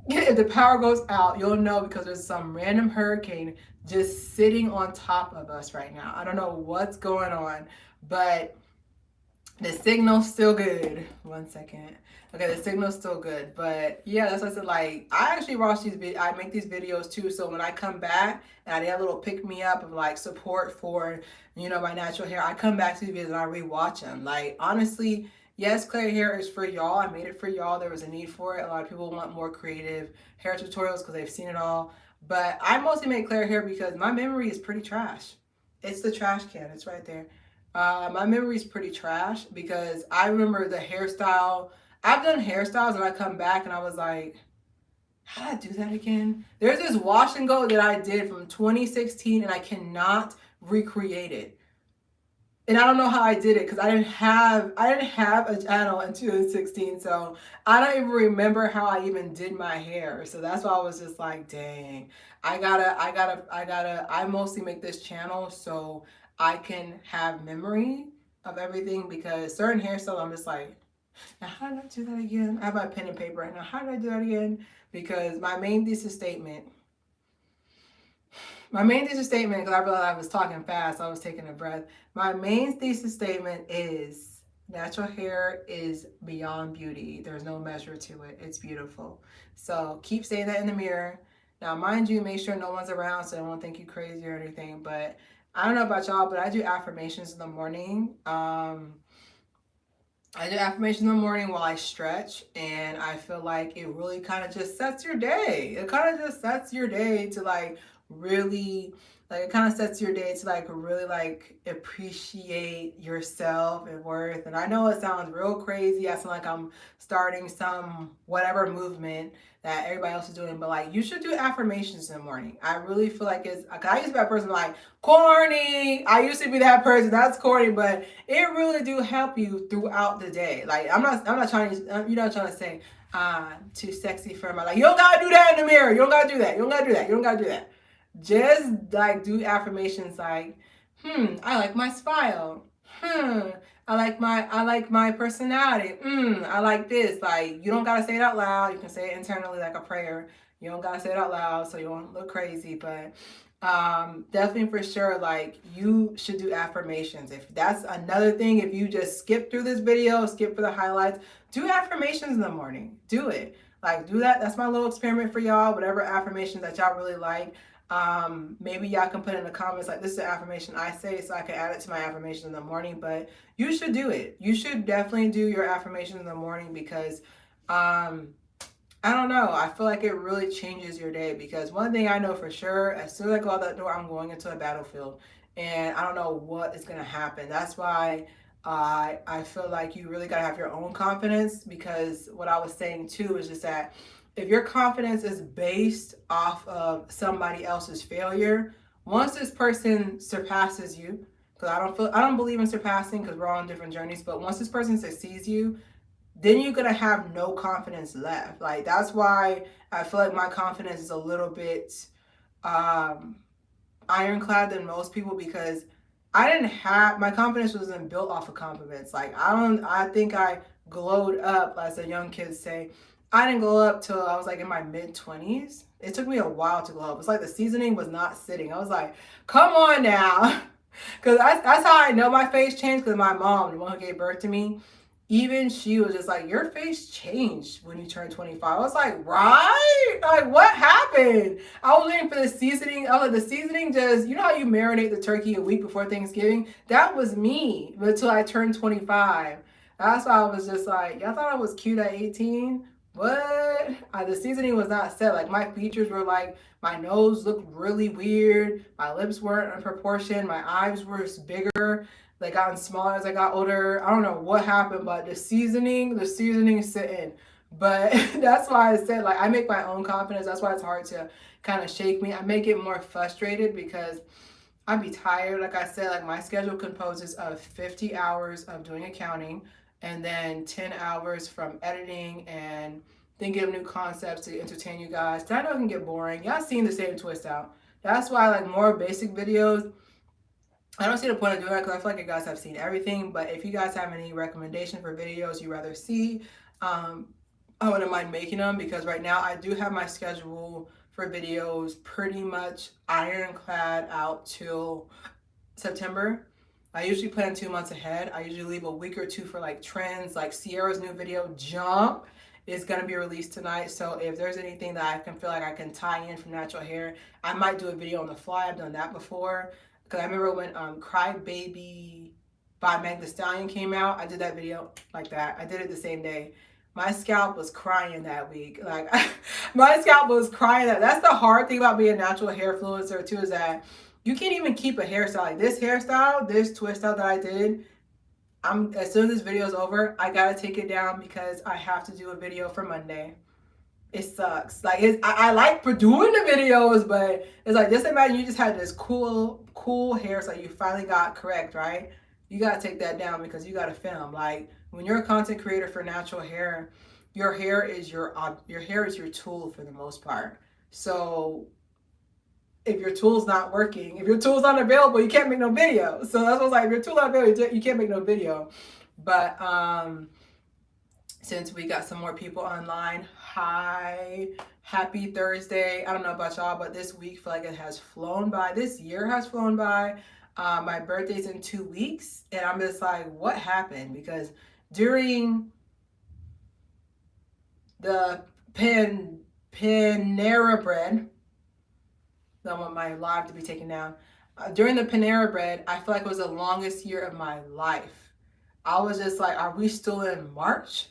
you'll know because there's some random hurricane just sitting on top of us right now. I don't know what's going on, but the signal's still good. 1 second. Okay, the signal's still good. But yeah, that's what I said. Like, I actually watch I make these videos too. So when I come back and I get a little pick me up of like support for, my natural hair, I come back to these videos and I rewatch them. Like, honestly, yes, Claire Hair is for y'all. I made it for y'all. There was a need for it. A lot of people want more creative hair tutorials because they've seen it all. But I mostly make Claire Hair because my memory is pretty trash. It's the trash can. It's right there. My memory is pretty trash because I remember the hairstyle. I've done hairstyles and I come back and I was like, how did I do that again? There's this wash and go that I did from 2016 and I cannot recreate it. And I don't know how I did it because I didn't have a channel in 2016, so I don't even remember how I even did my hair. So that's why I was just like, dang, I mostly make this channel so I can have memory of everything because certain hairstyles I'm just like, now how did I do that again? I have my pen and paper right now. How did I do that again? Because my main thesis statement, My main thesis statement, because I realized I was talking fast, I was taking a breath. My main thesis statement is natural hair is beyond beauty. There's no measure to it. It's beautiful. So keep saying that in the mirror. Now, mind you, make sure no one's around so they won't think you crazy or anything. But I don't know about y'all, but I do affirmations in the morning. I do affirmations in the morning while I stretch, and I feel like it really kind of just sets your day. It kind of just sets your day to like really, like it kind of sets your day to like really like appreciate yourself and worth. And I know it sounds real crazy. I sound like I'm starting some whatever movement that everybody else is doing, but like you should do affirmations in the morning. I really feel like it's, I used to be that person like corny. I used to be that person that's corny, but it really do help you throughout the day. Like I'm not trying to, you're not trying to say, too sexy for my, like, you don't gotta do that in the mirror. You don't gotta do that. You don't gotta do that. You don't gotta do that. Just like do affirmations like, I like my smile. I like my personality. I like this. Like you don't gotta say it out loud. You can say it internally like a prayer. You don't gotta say it out loud so you won't look crazy. But definitely for sure, like you should do affirmations. If that's another thing, if you just skip through this video, skip for the highlights, do affirmations in the morning. Do it. Like do that. That's my little experiment for y'all. Whatever affirmations that y'all really like. Maybe y'all can put in the comments like this is the affirmation I say so I can add it to my affirmation in the morning. But you should do it. You should definitely do your affirmation in the morning because I don't know. I feel like it really changes your day because one thing I know for sure, as soon as I go out that door, I'm going into a battlefield and I don't know what is going to happen. That's why I feel like you really got to have your own confidence because what I was saying too is just that if your confidence is based off of somebody else's failure, once this person surpasses you, because I don't believe in surpassing because we're all on different journeys, but once this person succeeds you, then you're gonna have no confidence left. Like that's why I feel like my confidence is a little bit ironclad than most people because I didn't have my confidence wasn't built off of compliments. Like I think I glowed up, as the young kids say. I didn't glow up till I was like in my mid-20s. It took me a while to glow up. It's like the seasoning was not sitting. I was like, come on now. Because that's how I know my face changed because my mom, the one who gave birth to me, even she was just like, your face changed when you turned 25. I was like, right? Like, what happened? I was waiting for the seasoning. I was like, the seasoning just, you know how you marinate the turkey a week before Thanksgiving? That was me until I turned 25. That's why I was just like, y'all thought I was cute at 18? What? The seasoning was not set. Like, my features were like, my nose looked really weird. My lips weren't in proportion. My eyes were bigger. They gotten smaller as I got older. I don't know what happened, but the seasoning sitting. But that's why I said, like, I make my own confidence. That's why it's hard to kind of shake me. I make it more frustrated because I'd be tired. Like I said, like my schedule composes of 50 hours of doing accounting and then 10 hours from editing and thinking of new concepts to entertain you guys. I know it can get boring. Y'all seen the same twist out. That's why I like more basic videos. I don't see the point of doing that because I feel like you guys have seen everything. But if you guys have any recommendation for videos you rather see, I wouldn't mind making them because right now I do have my schedule for videos pretty much ironclad out till September. I usually plan 2 months ahead. I usually leave a week or two for like trends, like Sierra's new video, Jump, is going to be released tonight. So if there's anything that I can feel like I can tie in from natural hair, I might do a video on the fly. I've done that before. Because I remember when Cry Baby by Meg Thee Stallion came out, I did that video like that. I did it the same day. My scalp was crying that week. Like, my scalp was crying. That's the hard thing about being a natural hair influencer too, is that you can't even keep a hairstyle. Like this hairstyle, this twist out that I did, as soon as this video is over, I got to take it down because I have to do a video for Monday. It sucks. Like I like for doing the videos, but it's like just imagine you just had this cool hair, so you finally got correct, right? You gotta take that down because you gotta film. Like when you're a content creator for natural hair, your hair is your tool for the most part. So if your tool's not working, if your tool's not available, you can't make no video. So that's what's like, if your tool's not available, you can't make no video. But since we got some more people online. Hi, happy Thursday. I don't know about y'all, but this week feel like it has flown by. This year has flown by. My birthday's in 2 weeks, and I'm just like, what happened? Because during the Panera bread, I want my live to be taken down. During the Panera bread, I feel like it was the longest year of my life. I was just like, are we still in March?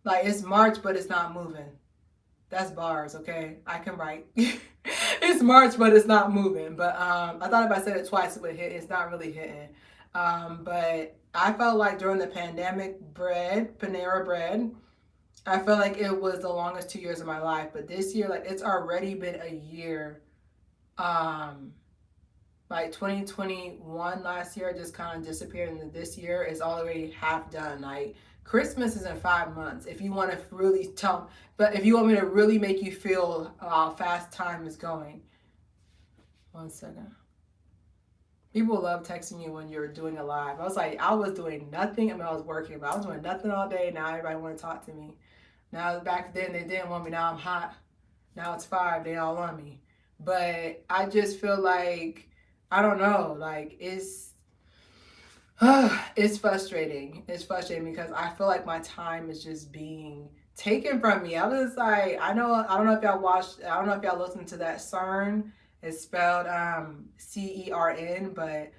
Like, it's March, but it's not moving. That's bars, okay? I can write. It's March, but it's not moving. But I thought if I said it twice, it would hit. It's not really hitting. But I felt like during the pandemic Panera bread, I felt like it was the longest 2 years of my life. But this year, like, it's already been a year. Like 2021 last year just kind of disappeared, and this year is already half done. Like, Christmas is in 5 months. If you want to really tell, but if you want me to really make you feel how fast time is going. 1 second. People love texting you when you're doing a live. I was like, I was doing nothing. I mean, I was working, but I was doing nothing all day. Now everybody want to talk to me. Now back then they didn't want me. Now I'm hot. Now it's 5. They all on me. But I just feel like, I don't know, like it's frustrating. It's frustrating because I feel like my time is just being taken from me. I was like, I don't know if y'all watched, I don't know if y'all listened to that CERN. It's spelled CERN, but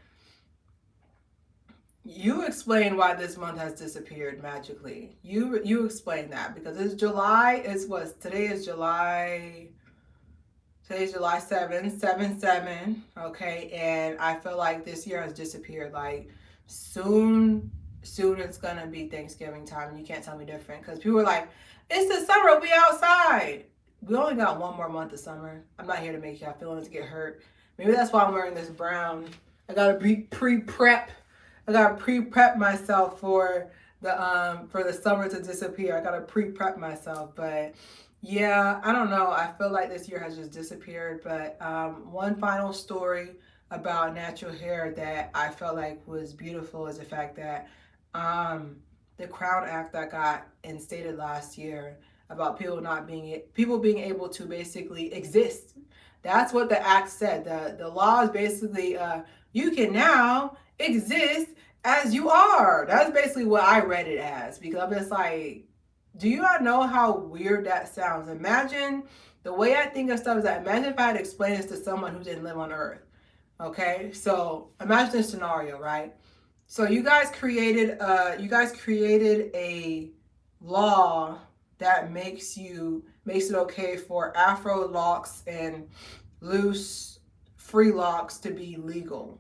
you explain why this month has disappeared magically. You explain that, because it's July. Today's July 7th, 7/7, okay? And I feel like this year has disappeared. Like, soon it's gonna be Thanksgiving time, and you can't tell me different, because people are like, it's the summer, we outside. We only got 1 more month of summer. I'm not here to make y'all feelings get hurt. Maybe that's why I'm wearing this brown. I gotta pre-prep. I gotta pre-prep myself for the summer to disappear. I gotta pre-prep myself, but yeah, I don't know. I feel like this year has just disappeared. But one final story about natural hair that I felt like was beautiful is the fact that the Crown Act that got instated last year about people being able to basically exist. That's what the act said. The law is basically you can now exist as you are. That's basically what I read it as, because I'm just like, do you not know how weird that sounds? Imagine, the way I think of stuff is that, imagine if I had to explain this to someone who didn't live on Earth. Okay, so imagine this scenario, right? So you guys created a law that makes it okay for Afro locks and loose free locks to be legal.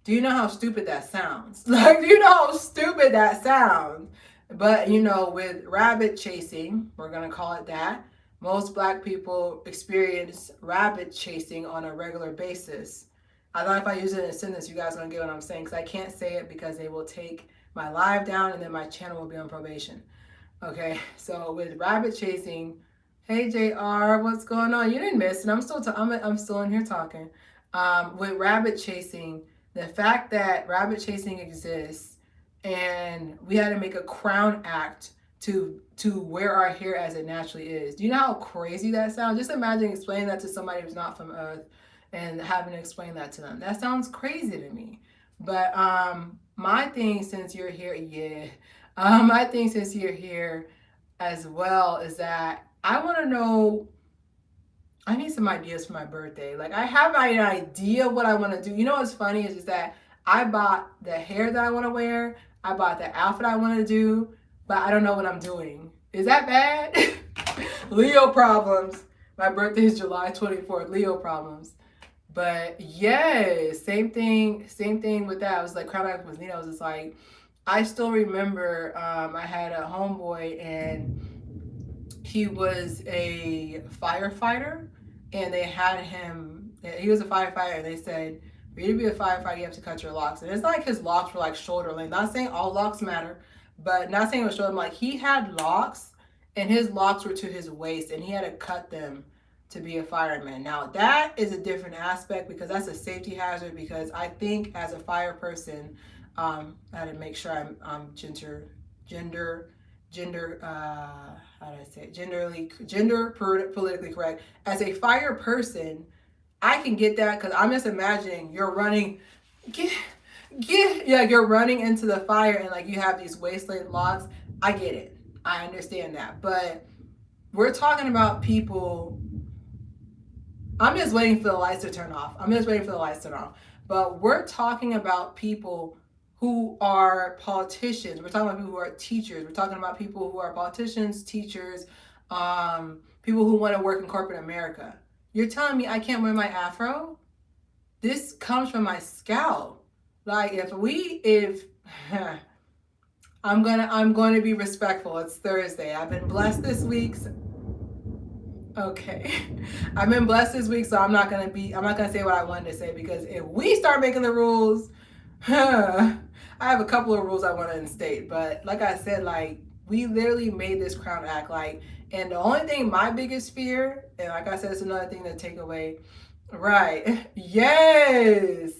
Do you know how stupid that sounds? Like, do you know how stupid that sounds? But, with rabbit chasing, we're going to call it that, most Black people experience rabbit chasing on a regular basis. I thought if I use it in a sentence, you guys are going to get what I'm saying, because I can't say it because they will take my live down and then my channel will be on probation. Okay, so with rabbit chasing, hey JR, what's going on? You didn't miss it. I'm still in here talking. With rabbit chasing, the fact that rabbit chasing exists, and we had to make a Crown Act to wear our hair as it naturally is. Do you know how crazy that sounds? Just imagine explaining that to somebody who's not from Earth and having to explain that to them. That sounds crazy to me. But my thing, since you're here, my thing, since you're here as well, is that I want to know, I need some ideas for my birthday. Like, I have an idea of what I want to do. You know what's funny is just that I bought the hair that I want to wear. I bought the outfit I want to do, but I don't know what I'm doing. Is that bad? Leo problems. My birthday is July 24th. Leo problems. But yeah, same thing with that. I was like, Crown Act was neat. I was just like, I still remember I had a homeboy, and he was a firefighter, and they had him, he was a firefighter, and they said, for you to be a firefighter, you have to cut your locks. And it's like his locks were like shoulder length. Not saying all locks matter, but not saying it was shoulder length. Like, he had locks, and his locks were to his waist, and he had to cut them to be a fireman. Now, that is a different aspect, because that's a safety hazard, because I think as a fire person, I had to make sure I'm gender how do I say it? Politically correct. As a fire person, I can get that because I'm just imagining you're running, yeah, you're running into the fire and like you have these wasteland logs. I get it. I understand that. But we're talking about people. I'm just waiting for the lights to turn off. But we're talking about people who are politicians. We're talking about people who are teachers. We're talking about people who are politicians, teachers, people who want to work in corporate America. You're telling me I can't wear my afro? This comes from my scalp. Like if I'm going to be respectful. It's Thursday. I've been blessed this week. Okay. I've been blessed this week, so I'm not gonna say what I wanted to say, because if we start making the rules, I have a couple of rules I want to instate. But like I said, like, we literally made this Crown Act, like, and the only thing, my biggest fear, and like I said, it's another thing to take away. Right. Yes.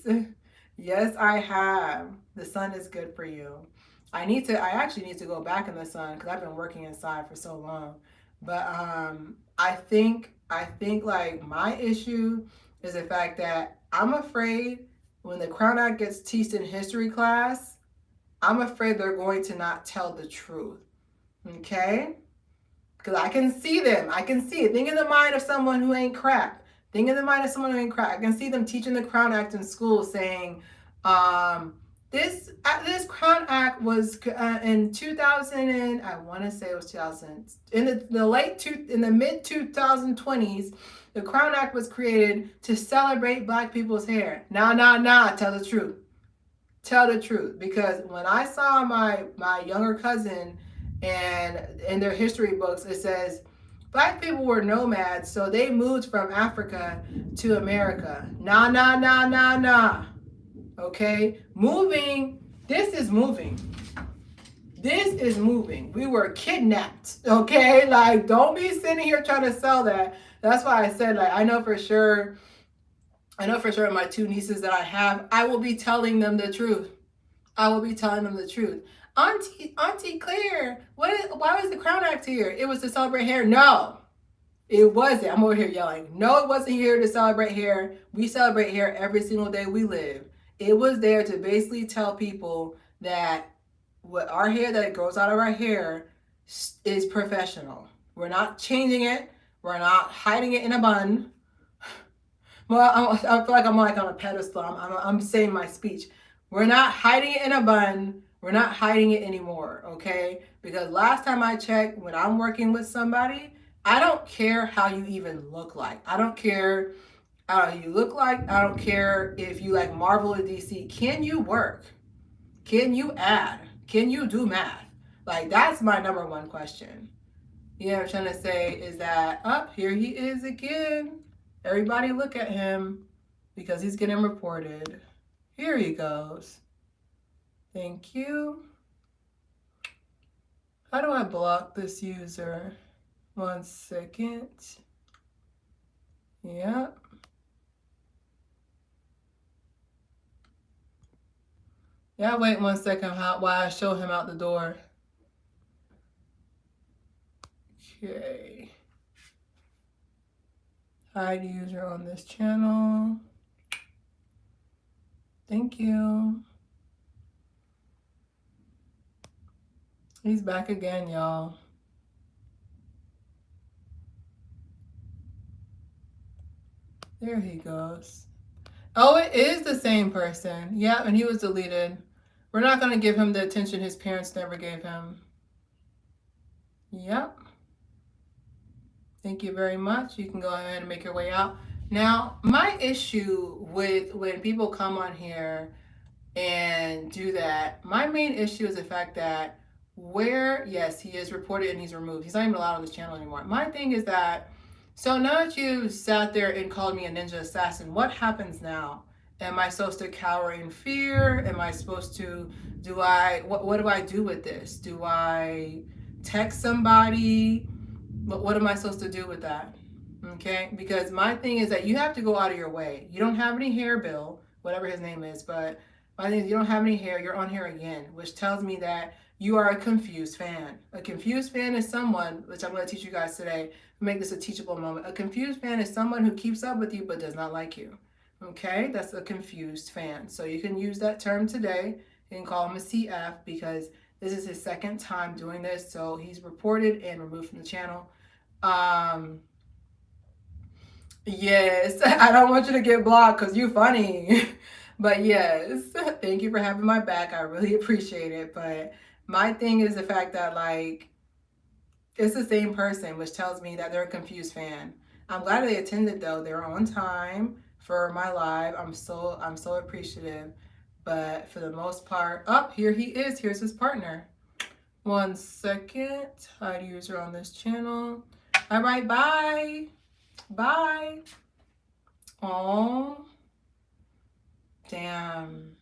Yes, I have. The sun is good for you. I actually need to go back in the sun because I've been working inside for so long. But I think like my issue is the fact that I'm afraid when the Crown Act gets teached in history class, I'm afraid they're going to not tell the truth. Okay? Because I can see them. I can see it. Think in the mind of someone who ain't cracked. I can see them teaching the Crown Act in school, saying, this Crown Act was in 2000, and I want to say it was 2000, in the mid 2020s. The Crown Act was created to celebrate Black people's hair. Nah. Tell the truth. Because when I saw my younger cousin, and in their history books it says Black people were nomads, so they moved from Africa to America. Nah. Okay? This is moving. We were kidnapped. Okay? Like, don't be sitting here trying to sell that. That's why I said, like, I know for sure my two nieces that I have, I will be telling them the truth. Auntie Claire, why was the Crown Act here? It was to celebrate hair. No, it wasn't. I'm over here yelling. No, it wasn't here to celebrate hair. We celebrate hair every single day we live. It was there to basically tell people that what our hair that grows out of our hair is professional. We're not changing it. We're not hiding it in a bun. Well, I feel like I'm like on a pedestal. I'm saying my speech. We're not hiding it in a bun. We're not hiding it anymore, okay? Because last time I checked, when I'm working with somebody, I don't care how you even look like. I don't care how you look like. I don't care if you like Marvel or DC. Can you work? Can you add? Can you do math? Like, that's my number one question. You know what I'm trying to say is that, here he is again. Everybody look at him because he's getting reported. Here he goes. Thank you. How do I block this user? 1 second. Yep. Yeah, wait 1 second while I show him out the door. Okay. Hide user on this channel. Thank you. He's back again, y'all. There he goes. Oh, it is the same person. Yeah, and he was deleted. We're not going to give him the attention his parents never gave him. Yep. Thank you very much. You can go ahead and make your way out. Now, my issue with when people come on here and do that, my main issue is the fact that yes, he is reported and he's removed. He's not even allowed on this channel anymore. My thing is that, so now that you sat there and called me a ninja assassin, what happens now? Am I supposed to cower in fear? Am I supposed to, what do I do with this? Do I text somebody? What am I supposed to do with that? Okay, because my thing is that you have to go out of your way. You don't have any hair bill, whatever his name is, but My thing is, you don't have any hair, you're on here again, which tells me that you are a confused fan. A confused fan is someone, which I'm going to teach you guys today, make this a teachable moment. A confused fan is someone who keeps up with you but does not like you. Okay, that's a confused fan. So you can use that term today. You can call him a CF because this is his second time doing this. So he's reported and removed from the channel. Yes, I don't want you to get blocked because you're funny. But yes, thank you for having my back. I really appreciate it. But my thing is the fact that, like, it's the same person, which tells me that they're a confused fan. I'm glad they attended though. They're on time for my live. I'm so appreciative. But for the most part, oh, here he is. Here's his partner. 1 second. Hide user on this channel. All right, bye. Bye. Oh, damn.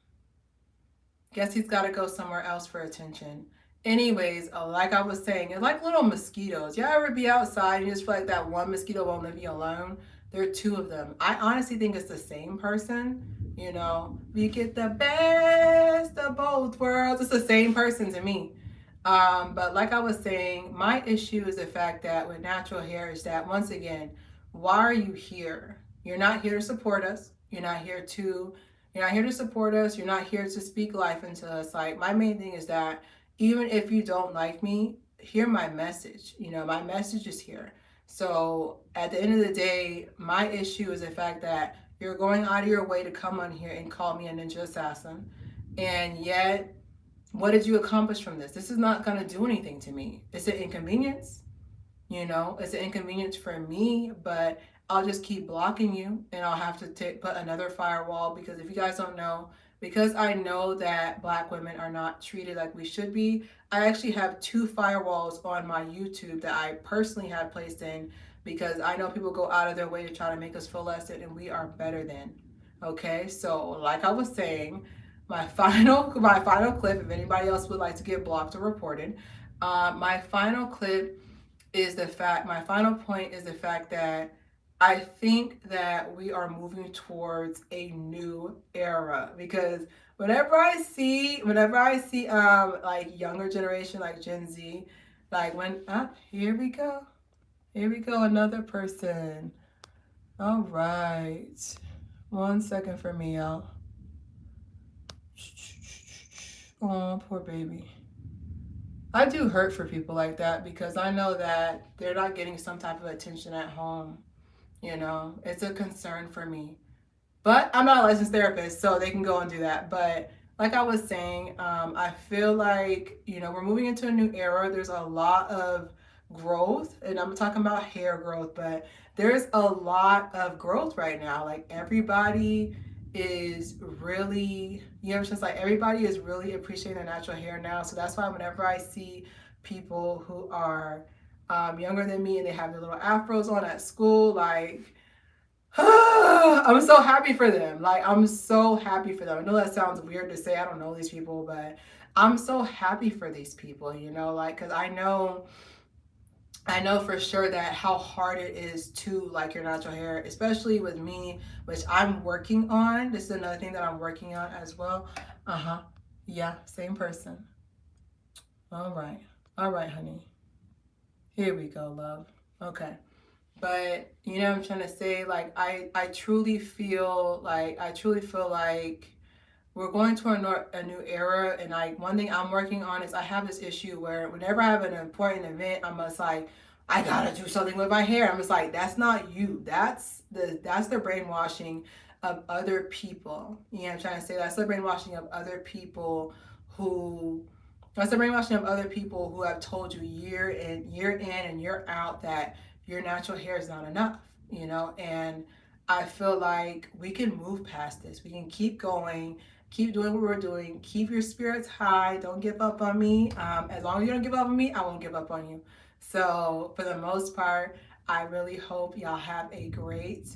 Guess he's got to go somewhere else for attention. Anyways, like I was saying, it's like little mosquitoes. Y'all ever be outside and you just feel like that one mosquito won't leave you alone? There are two of them. I honestly think it's the same person. You know, we get the best of both worlds. It's the same person to me. But like I was saying, my issue is the fact that with natural hair is that, once again, why are you here? You're not here to support us. You're not here to support us. You're not here to speak life into us. Like, my main thing is that even if you don't like me, hear my message. You know, my message is here. So at the end of the day, my issue is the fact that you're going out of your way to come on here and call me a ninja assassin. And yet, what did you accomplish from this? This is not going to do anything to me. It's an inconvenience. You know, it's an inconvenience for me, but I'll just keep blocking you and I'll have to put another firewall, because if you guys don't know, because I know that Black women are not treated like we should be, I actually have 2 firewalls on my YouTube that I personally have placed in, because I know people go out of their way to try to make us feel less than, and we are better than. Okay, so like I was saying, my final clip, if anybody else would like to get blocked or reported, my final clip is the fact, my final point is the fact that I think that we are moving towards a new era, because whenever I see like younger generation, like Gen Z, like when here we go, another person. All right, 1 second for me, y'all. Oh, poor baby. I do hurt for people like that, because I know that they're not getting some type of attention at home. You know, it's a concern for me. But I'm not a licensed therapist, so they can go and do that. But like I was saying, I feel like, you know, we're moving into a new era. There's a lot of growth, and I'm talking about hair growth, but there's a lot of growth right now. Like, everybody is really, you know, just like everybody is really appreciating their natural hair now. So that's why whenever I see people who are younger than me and they have their little afros on at school, like, I'm so happy for them. Like, I'm so happy for them. I know that sounds weird to say. I don't know these people, but I'm so happy for these people, you know, like, because I know for sure that how hard it is to like your natural hair, especially with me, which I'm working on. This is another thing that I'm working on as well. Yeah, same person. All right, honey. Here we go, love. Okay. But you know what I'm trying to say? Like, I truly feel like we're going to a new era. And like, one thing I'm working on is I have this issue where whenever I have an important event, I'm just like, I gotta do something with my hair. I'm just like, that's not you. That's the brainwashing of other people. You know what I'm trying to say? That's the brainwashing of other people who have told you year in and year out that your natural hair is not enough, you know? And I feel like we can move past this. We can keep going, keep doing what we're doing, keep your spirits high, don't give up on me. As long as you don't give up on me, I won't give up on you. So for the most part, I really hope y'all have a great,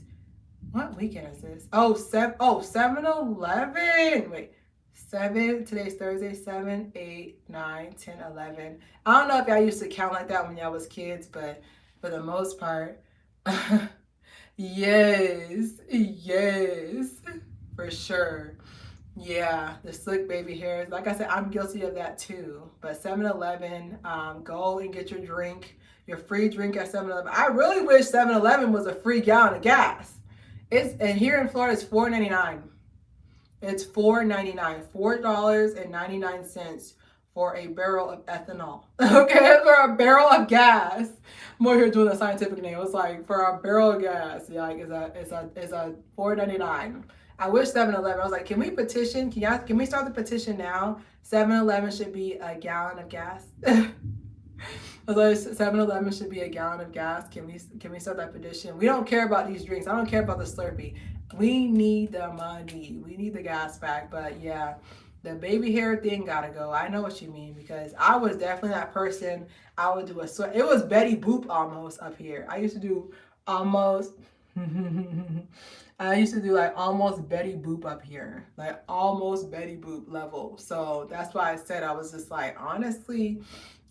what weekend is this? 7-11. Wait, 7, today's Thursday, 7, 8, 9, 10, 11. I don't know if y'all used to count like that when y'all was kids, but for the most part, yes, for sure. Yeah, the slick baby hairs. Like I said, I'm guilty of that too. But 7-Eleven, go and get your drink, your free drink at 7-Eleven. I really wish 7-Eleven was a free gallon of gas. And here in Florida it's $4.99. It's $4.99. $4.99 for a barrel of ethanol. Okay, for a barrel of gas. I'm over here doing a scientific name. It's like for a barrel of gas, yeah, like it's a $4.99. I wish 7-Eleven. I was like, can we petition? Can we start the petition now? 7-Eleven should be a gallon of gas. I was like, 7-Eleven should be a gallon of gas. Can we start that petition? We don't care about these drinks. I don't care about the Slurpee. We need the money. We need the gas back. But yeah, the baby hair thing gotta go. I know what you mean because I was definitely that person. I would do it was Betty Boop almost up here. I used to do almost I used to do like almost Betty Boop up here. Like almost Betty Boop level. So that's why I said I was just like honestly,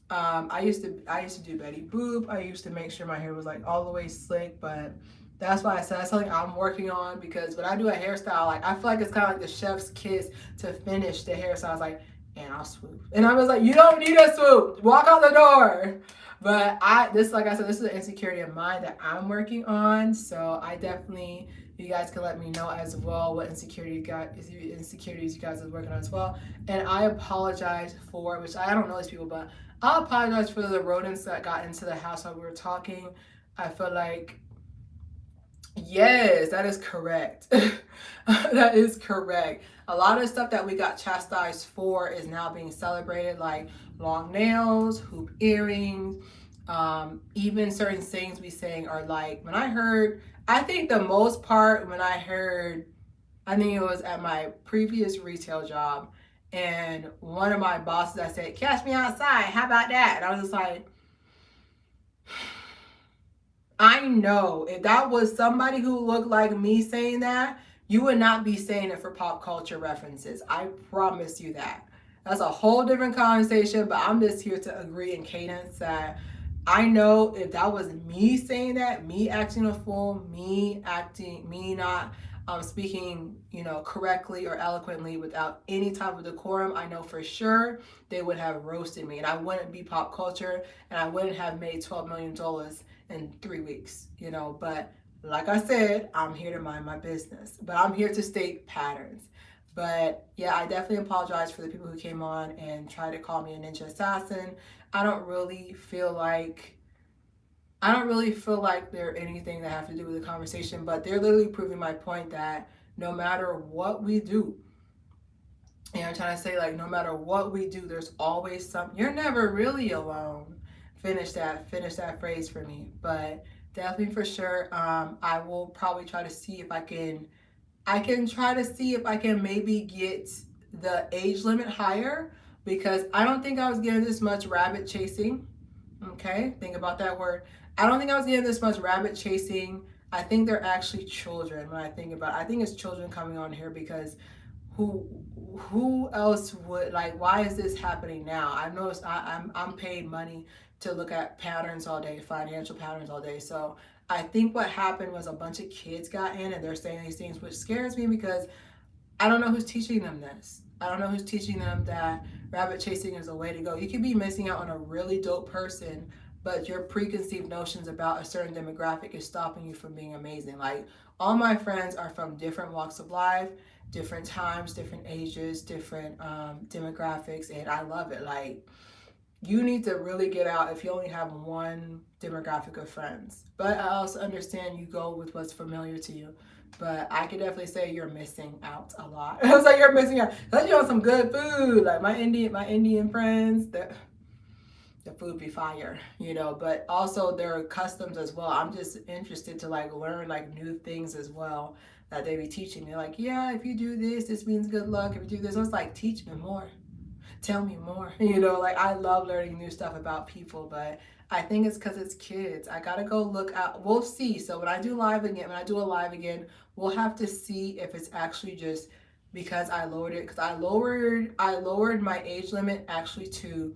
I used to do Betty Boop. I used to make sure my hair was like all the way slick, but that's why I said that's something I'm working on because when I do a hairstyle, like I feel like it's kind of like the chef's kiss to finish the hairstyle. I was like, and I'll swoop. And I was like, you don't need a swoop. Walk out the door. But like I said, this is an insecurity of mine that I'm working on. So I definitely, you guys can let me know as well what insecurities you guys are working on as well. And I apologize for, which I don't know these people, but I apologize for the rodents that got into the house while we were talking. I feel like, yes, that is correct. That is correct. A lot of stuff that we got chastised for is now being celebrated, like long nails, hoop earrings, even certain things we saying are like, I think the most part when I think it was at my previous retail job, and one of my bosses, I said, catch me outside, how about that? And I was just like, I know if that was somebody who looked like me saying that, you would not be saying it for pop culture references. I promise you that. That's a whole different conversation, but I'm just here to agree in cadence that I know if that was me saying that, me acting a fool, me not speaking, correctly or eloquently without any type of decorum, I know for sure they would have roasted me and I wouldn't be pop culture and I wouldn't have made $12 million in 3 weeks, but like I said, I'm here to mind my business, but I'm here to state patterns. But yeah, I definitely apologize for the people who came on and tried to call me a ninja assassin. I don't really feel like they're anything that have to do with the conversation, but they're literally proving my point that no matter what we do, and I'm trying to say like no matter what we do, there's always you're never really alone. Finish that phrase for me. But definitely for sure, I will probably try to see if I can try to see if I can maybe get the age limit higher because I don't think I was getting this much rabbit chasing. Okay, think about that word. I don't think I was getting this much rabbit chasing. I think they're actually children when I think about it. I think it's children coming on here because who else would, like, why is this happening now? I've noticed I'm paid money to look at patterns all day, financial patterns all day. So I think what happened was a bunch of kids got in and they're saying these things, which scares me because I don't know who's teaching them this. I don't know who's teaching them that rabbit chasing is a way to go. You could be missing out on a really dope person, but your preconceived notions about a certain demographic is stopping you from being amazing. Like, all my friends are from different walks of life, different times, different ages, different demographics, and I love it. Like, you need to really get out if you only have one demographic of friends. But I also understand you go with what's familiar to you. But I could definitely say you're missing out a lot. I was like, you're missing out. Unless you want some good food, like my Indian friends, the food be fire, but also there are customs as well. I'm just interested to like learn like new things as well that they be teaching me. Like, yeah, if you do this, this means good luck. If you do this, I was like, teach me more. Tell me more. Like I love learning new stuff about people, but I think it's because it's kids. I gotta go look out. We'll see. So when I do a live again, we'll have to see if it's actually just because I lowered it. Because I lowered my age limit actually to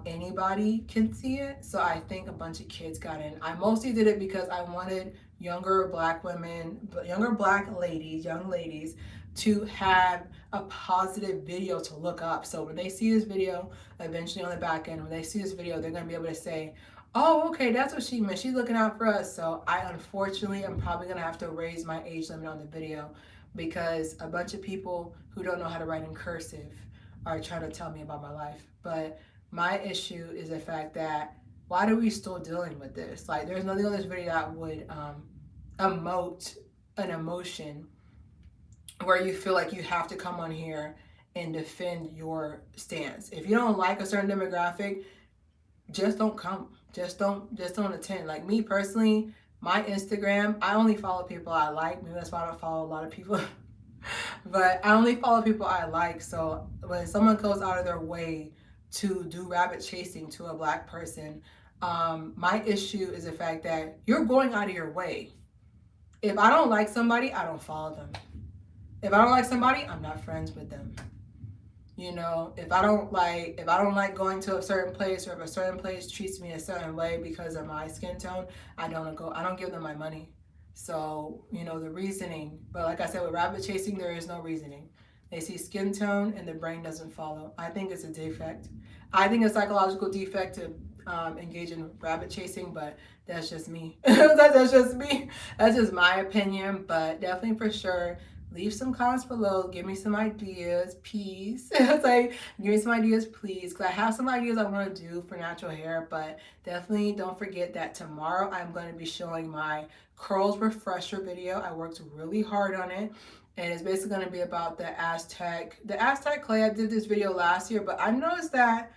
anybody can see it. So I think a bunch of kids got in. I mostly did it because I wanted younger black ladies, young ladies, to have a positive video to look up. So when they see this video, eventually on the back end, when they see this video, they're going to be able to say, oh, okay, that's what she meant. She's looking out for us. So I unfortunately am probably going to have to raise my age limit on the video because a bunch of people who don't know how to write in cursive are trying to tell me about my life. But my issue is the fact that why are we still dealing with this? Like, there's nothing on this video that would emote an emotion where you feel like you have to come on here and defend your stance. If you don't like a certain demographic, just don't come. Just don't attend. Like me personally, my Instagram, I only follow people I like. Maybe that's why I don't follow a lot of people. But I only follow people I like. So when someone goes out of their way to do rabbit chasing to a black person, my issue is the fact that you're going out of your way. If I don't like somebody, I don't follow them. If I don't like somebody, I'm not friends with them. You know, if I don't like going to a certain place, or if a certain place treats me a certain way because of my skin tone, I don't give them my money. So, you know, the reasoning, but like I said, with rabbit chasing, there is no reasoning. They see skin tone and the brain doesn't follow. I think it's a defect. I think it's a psychological defect to engage in rabbit chasing, but that's just me. That's just me. That's just my opinion, but definitely for sure, leave some comments below. Give me some ideas, please. It's like, give me some ideas, please, because I have some ideas I want to do for natural hair, but definitely don't forget that tomorrow I'm going to be showing my curls refresher video. I worked really hard on it, and it's basically going to be about the Aztec clay. I did this video last year, but I noticed that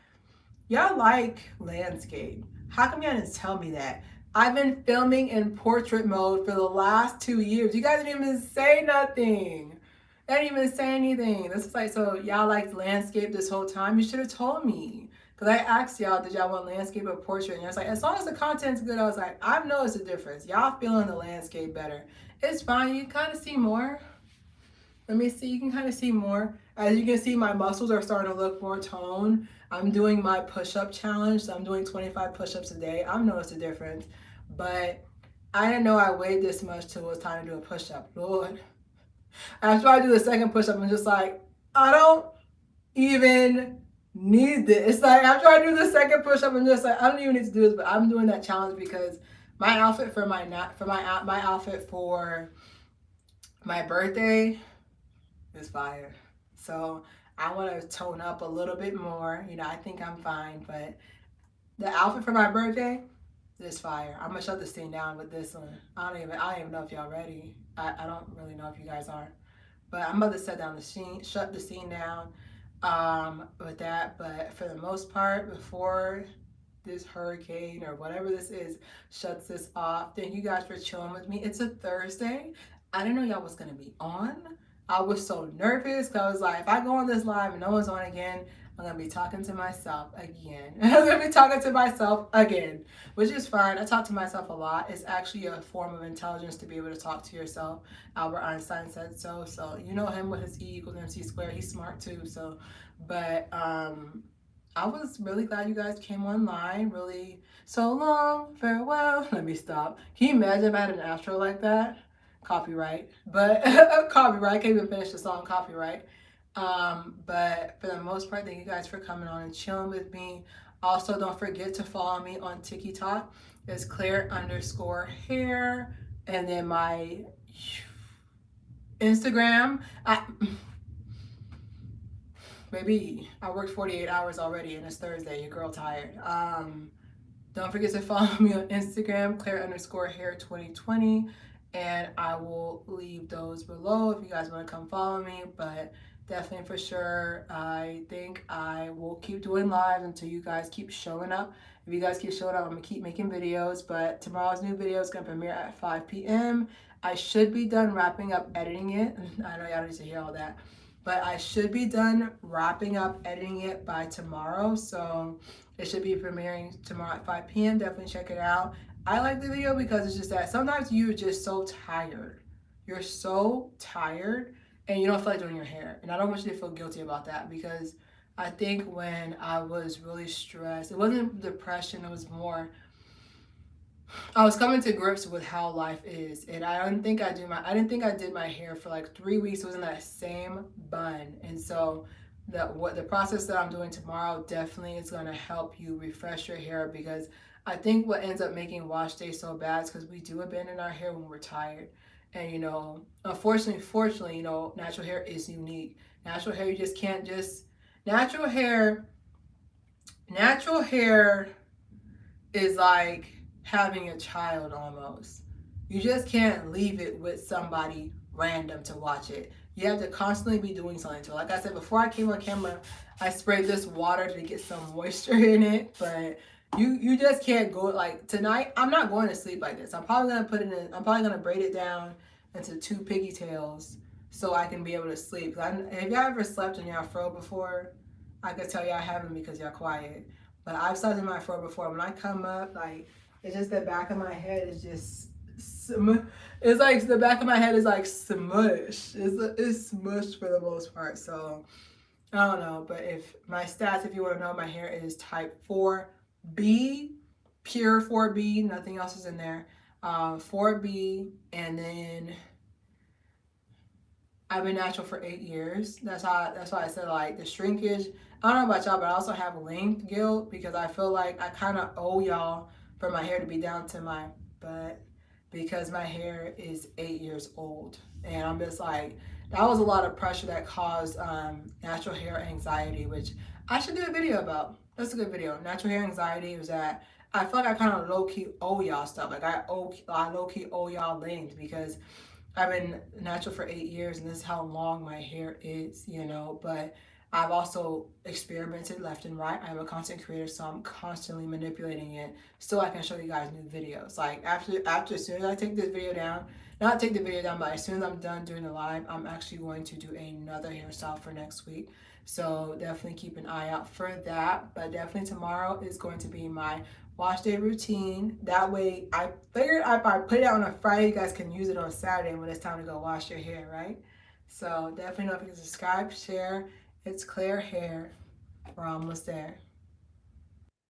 y'all like landscape. How come y'all didn't tell me that? I've been filming in portrait mode for the last 2 years. You guys didn't even say nothing. They didn't even say anything. This is like, so y'all liked landscape this whole time? You should have told me. Because I asked y'all, did y'all want landscape or portrait? And I was like, as long as the content's good, I was like, I've noticed a difference. Y'all feeling the landscape better. It's fine. You can kind of see more. Let me see. You can kind of see more. As you can see, my muscles are starting to look more toned. I'm doing my push-up challenge. So I'm doing 25 push-ups a day. I've noticed a difference. But I didn't know I weighed this much till it was time to do a push-up. Lord. After I do the second push-up, I'm just like, I don't even need this. Like, after I do the second push-up, I'm just like, I don't even need to do this. But I'm doing that challenge because my outfit for my outfit for my birthday is fire. So I want to tone up a little bit more. You know, I think I'm fine, but the outfit for my birthday is fire. I'm gonna shut the scene down with this one. I don't even know if y'all ready. I don't really know if you guys are, but I'm about to shut the scene down with that. But for the most part, before this hurricane or whatever this is shuts this off, thank you guys for chilling with me. It's a Thursday. I didn't know y'all was gonna be on. I was so nervous because I was like, if I go on this live and no one's on again, I'm going to be talking to myself again. I'm going to be talking to myself again, which is fine. I talk to myself a lot. It's actually a form of intelligence to be able to talk to yourself. Albert Einstein said so. So you know him with his E = MC squared. He's smart too. So, but I was really glad you guys came online. Really, so long, farewell. Let me stop. Can you imagine if I had an outro like that? Copyright, but copyright. I can't even finish the song. Copyright. But for the most part, thank you guys for coming on and chilling with me. Also, don't forget to follow me on TikTok. It's Claire_hair, and then my Instagram. Baby, I worked 48 hours already, and it's Thursday. Your girl tired. Don't forget to follow me on Instagram, Claire_hair 2020. And I will leave those below if you guys want to come follow me. But definitely for sure, I think I will keep doing lives until you guys keep showing up. If you guys keep showing up, I'm going to keep making videos. But tomorrow's new video is going to premiere at 5 p.m. I should be done wrapping up editing it. I know y'all need to hear all that. But I should be done wrapping up editing it by tomorrow. So it should be premiering tomorrow at 5 p.m. Definitely check it out. I like the video because it's just that sometimes you're just so tired. You're so tired and you don't feel like doing your hair. And I don't want you to feel guilty about that because I think when I was really stressed, it wasn't depression, it was more I was coming to grips with how life is, and I didn't think I did my hair for like 3 weeks. It was in that same bun, and so the process that I'm doing tomorrow definitely is gonna help you refresh your hair, because I think what ends up making wash day so bad is because we do abandon our hair when we're tired, and fortunately, natural hair is unique. Natural hair, you just can't just natural hair. Natural hair is like having a child almost. You just can't leave it with somebody random to watch it. You have to constantly be doing something to it. Like I said, before I came on camera, I sprayed this water to get some moisture in it, but you just can't go like tonight. I'm not going to sleep like this. I'm probably gonna braid it down into two pigtails so I can be able to sleep. Have y'all ever slept in your fro before? I could tell y'all haven't because y'all quiet. But I've slept in my fro before. When I come up, like it's just the back of my head is just it's like the back of my head is like smush. It's smushed for the most part. So I don't know. But if my stats, if you want to know, my hair is type 4B, pure 4B. Nothing else is in there. 4B, and then I've been natural for 8 years. That's why I said like the shrinkage. I don't know about y'all, but I also have length guilt because I feel like I kind of owe y'all for my hair to be down to my butt because my hair is 8 years old, and I'm just like that was a lot of pressure that caused natural hair anxiety, which I should do a video about. That's a good video. Natural hair anxiety was that I feel like I kind of low key owe y'all stuff. Like I low key owe y'all length because I've been natural for 8 years, and this is how long my hair is. But I've also experimented left and right. I'm a content creator, so I'm constantly manipulating it so I can show you guys new videos. Like after as soon as I take this video down, not take the video down, but as soon as I'm done doing the live, I'm actually going to do another hairstyle for next week. So definitely keep an eye out for that. But definitely tomorrow is going to be my wash day routine. That way, I figured if I put it out on a Friday, you guys can use it on Saturday when it's time to go wash your hair, right? So definitely don't forget to subscribe, share. It's Claire Hair. We're almost there.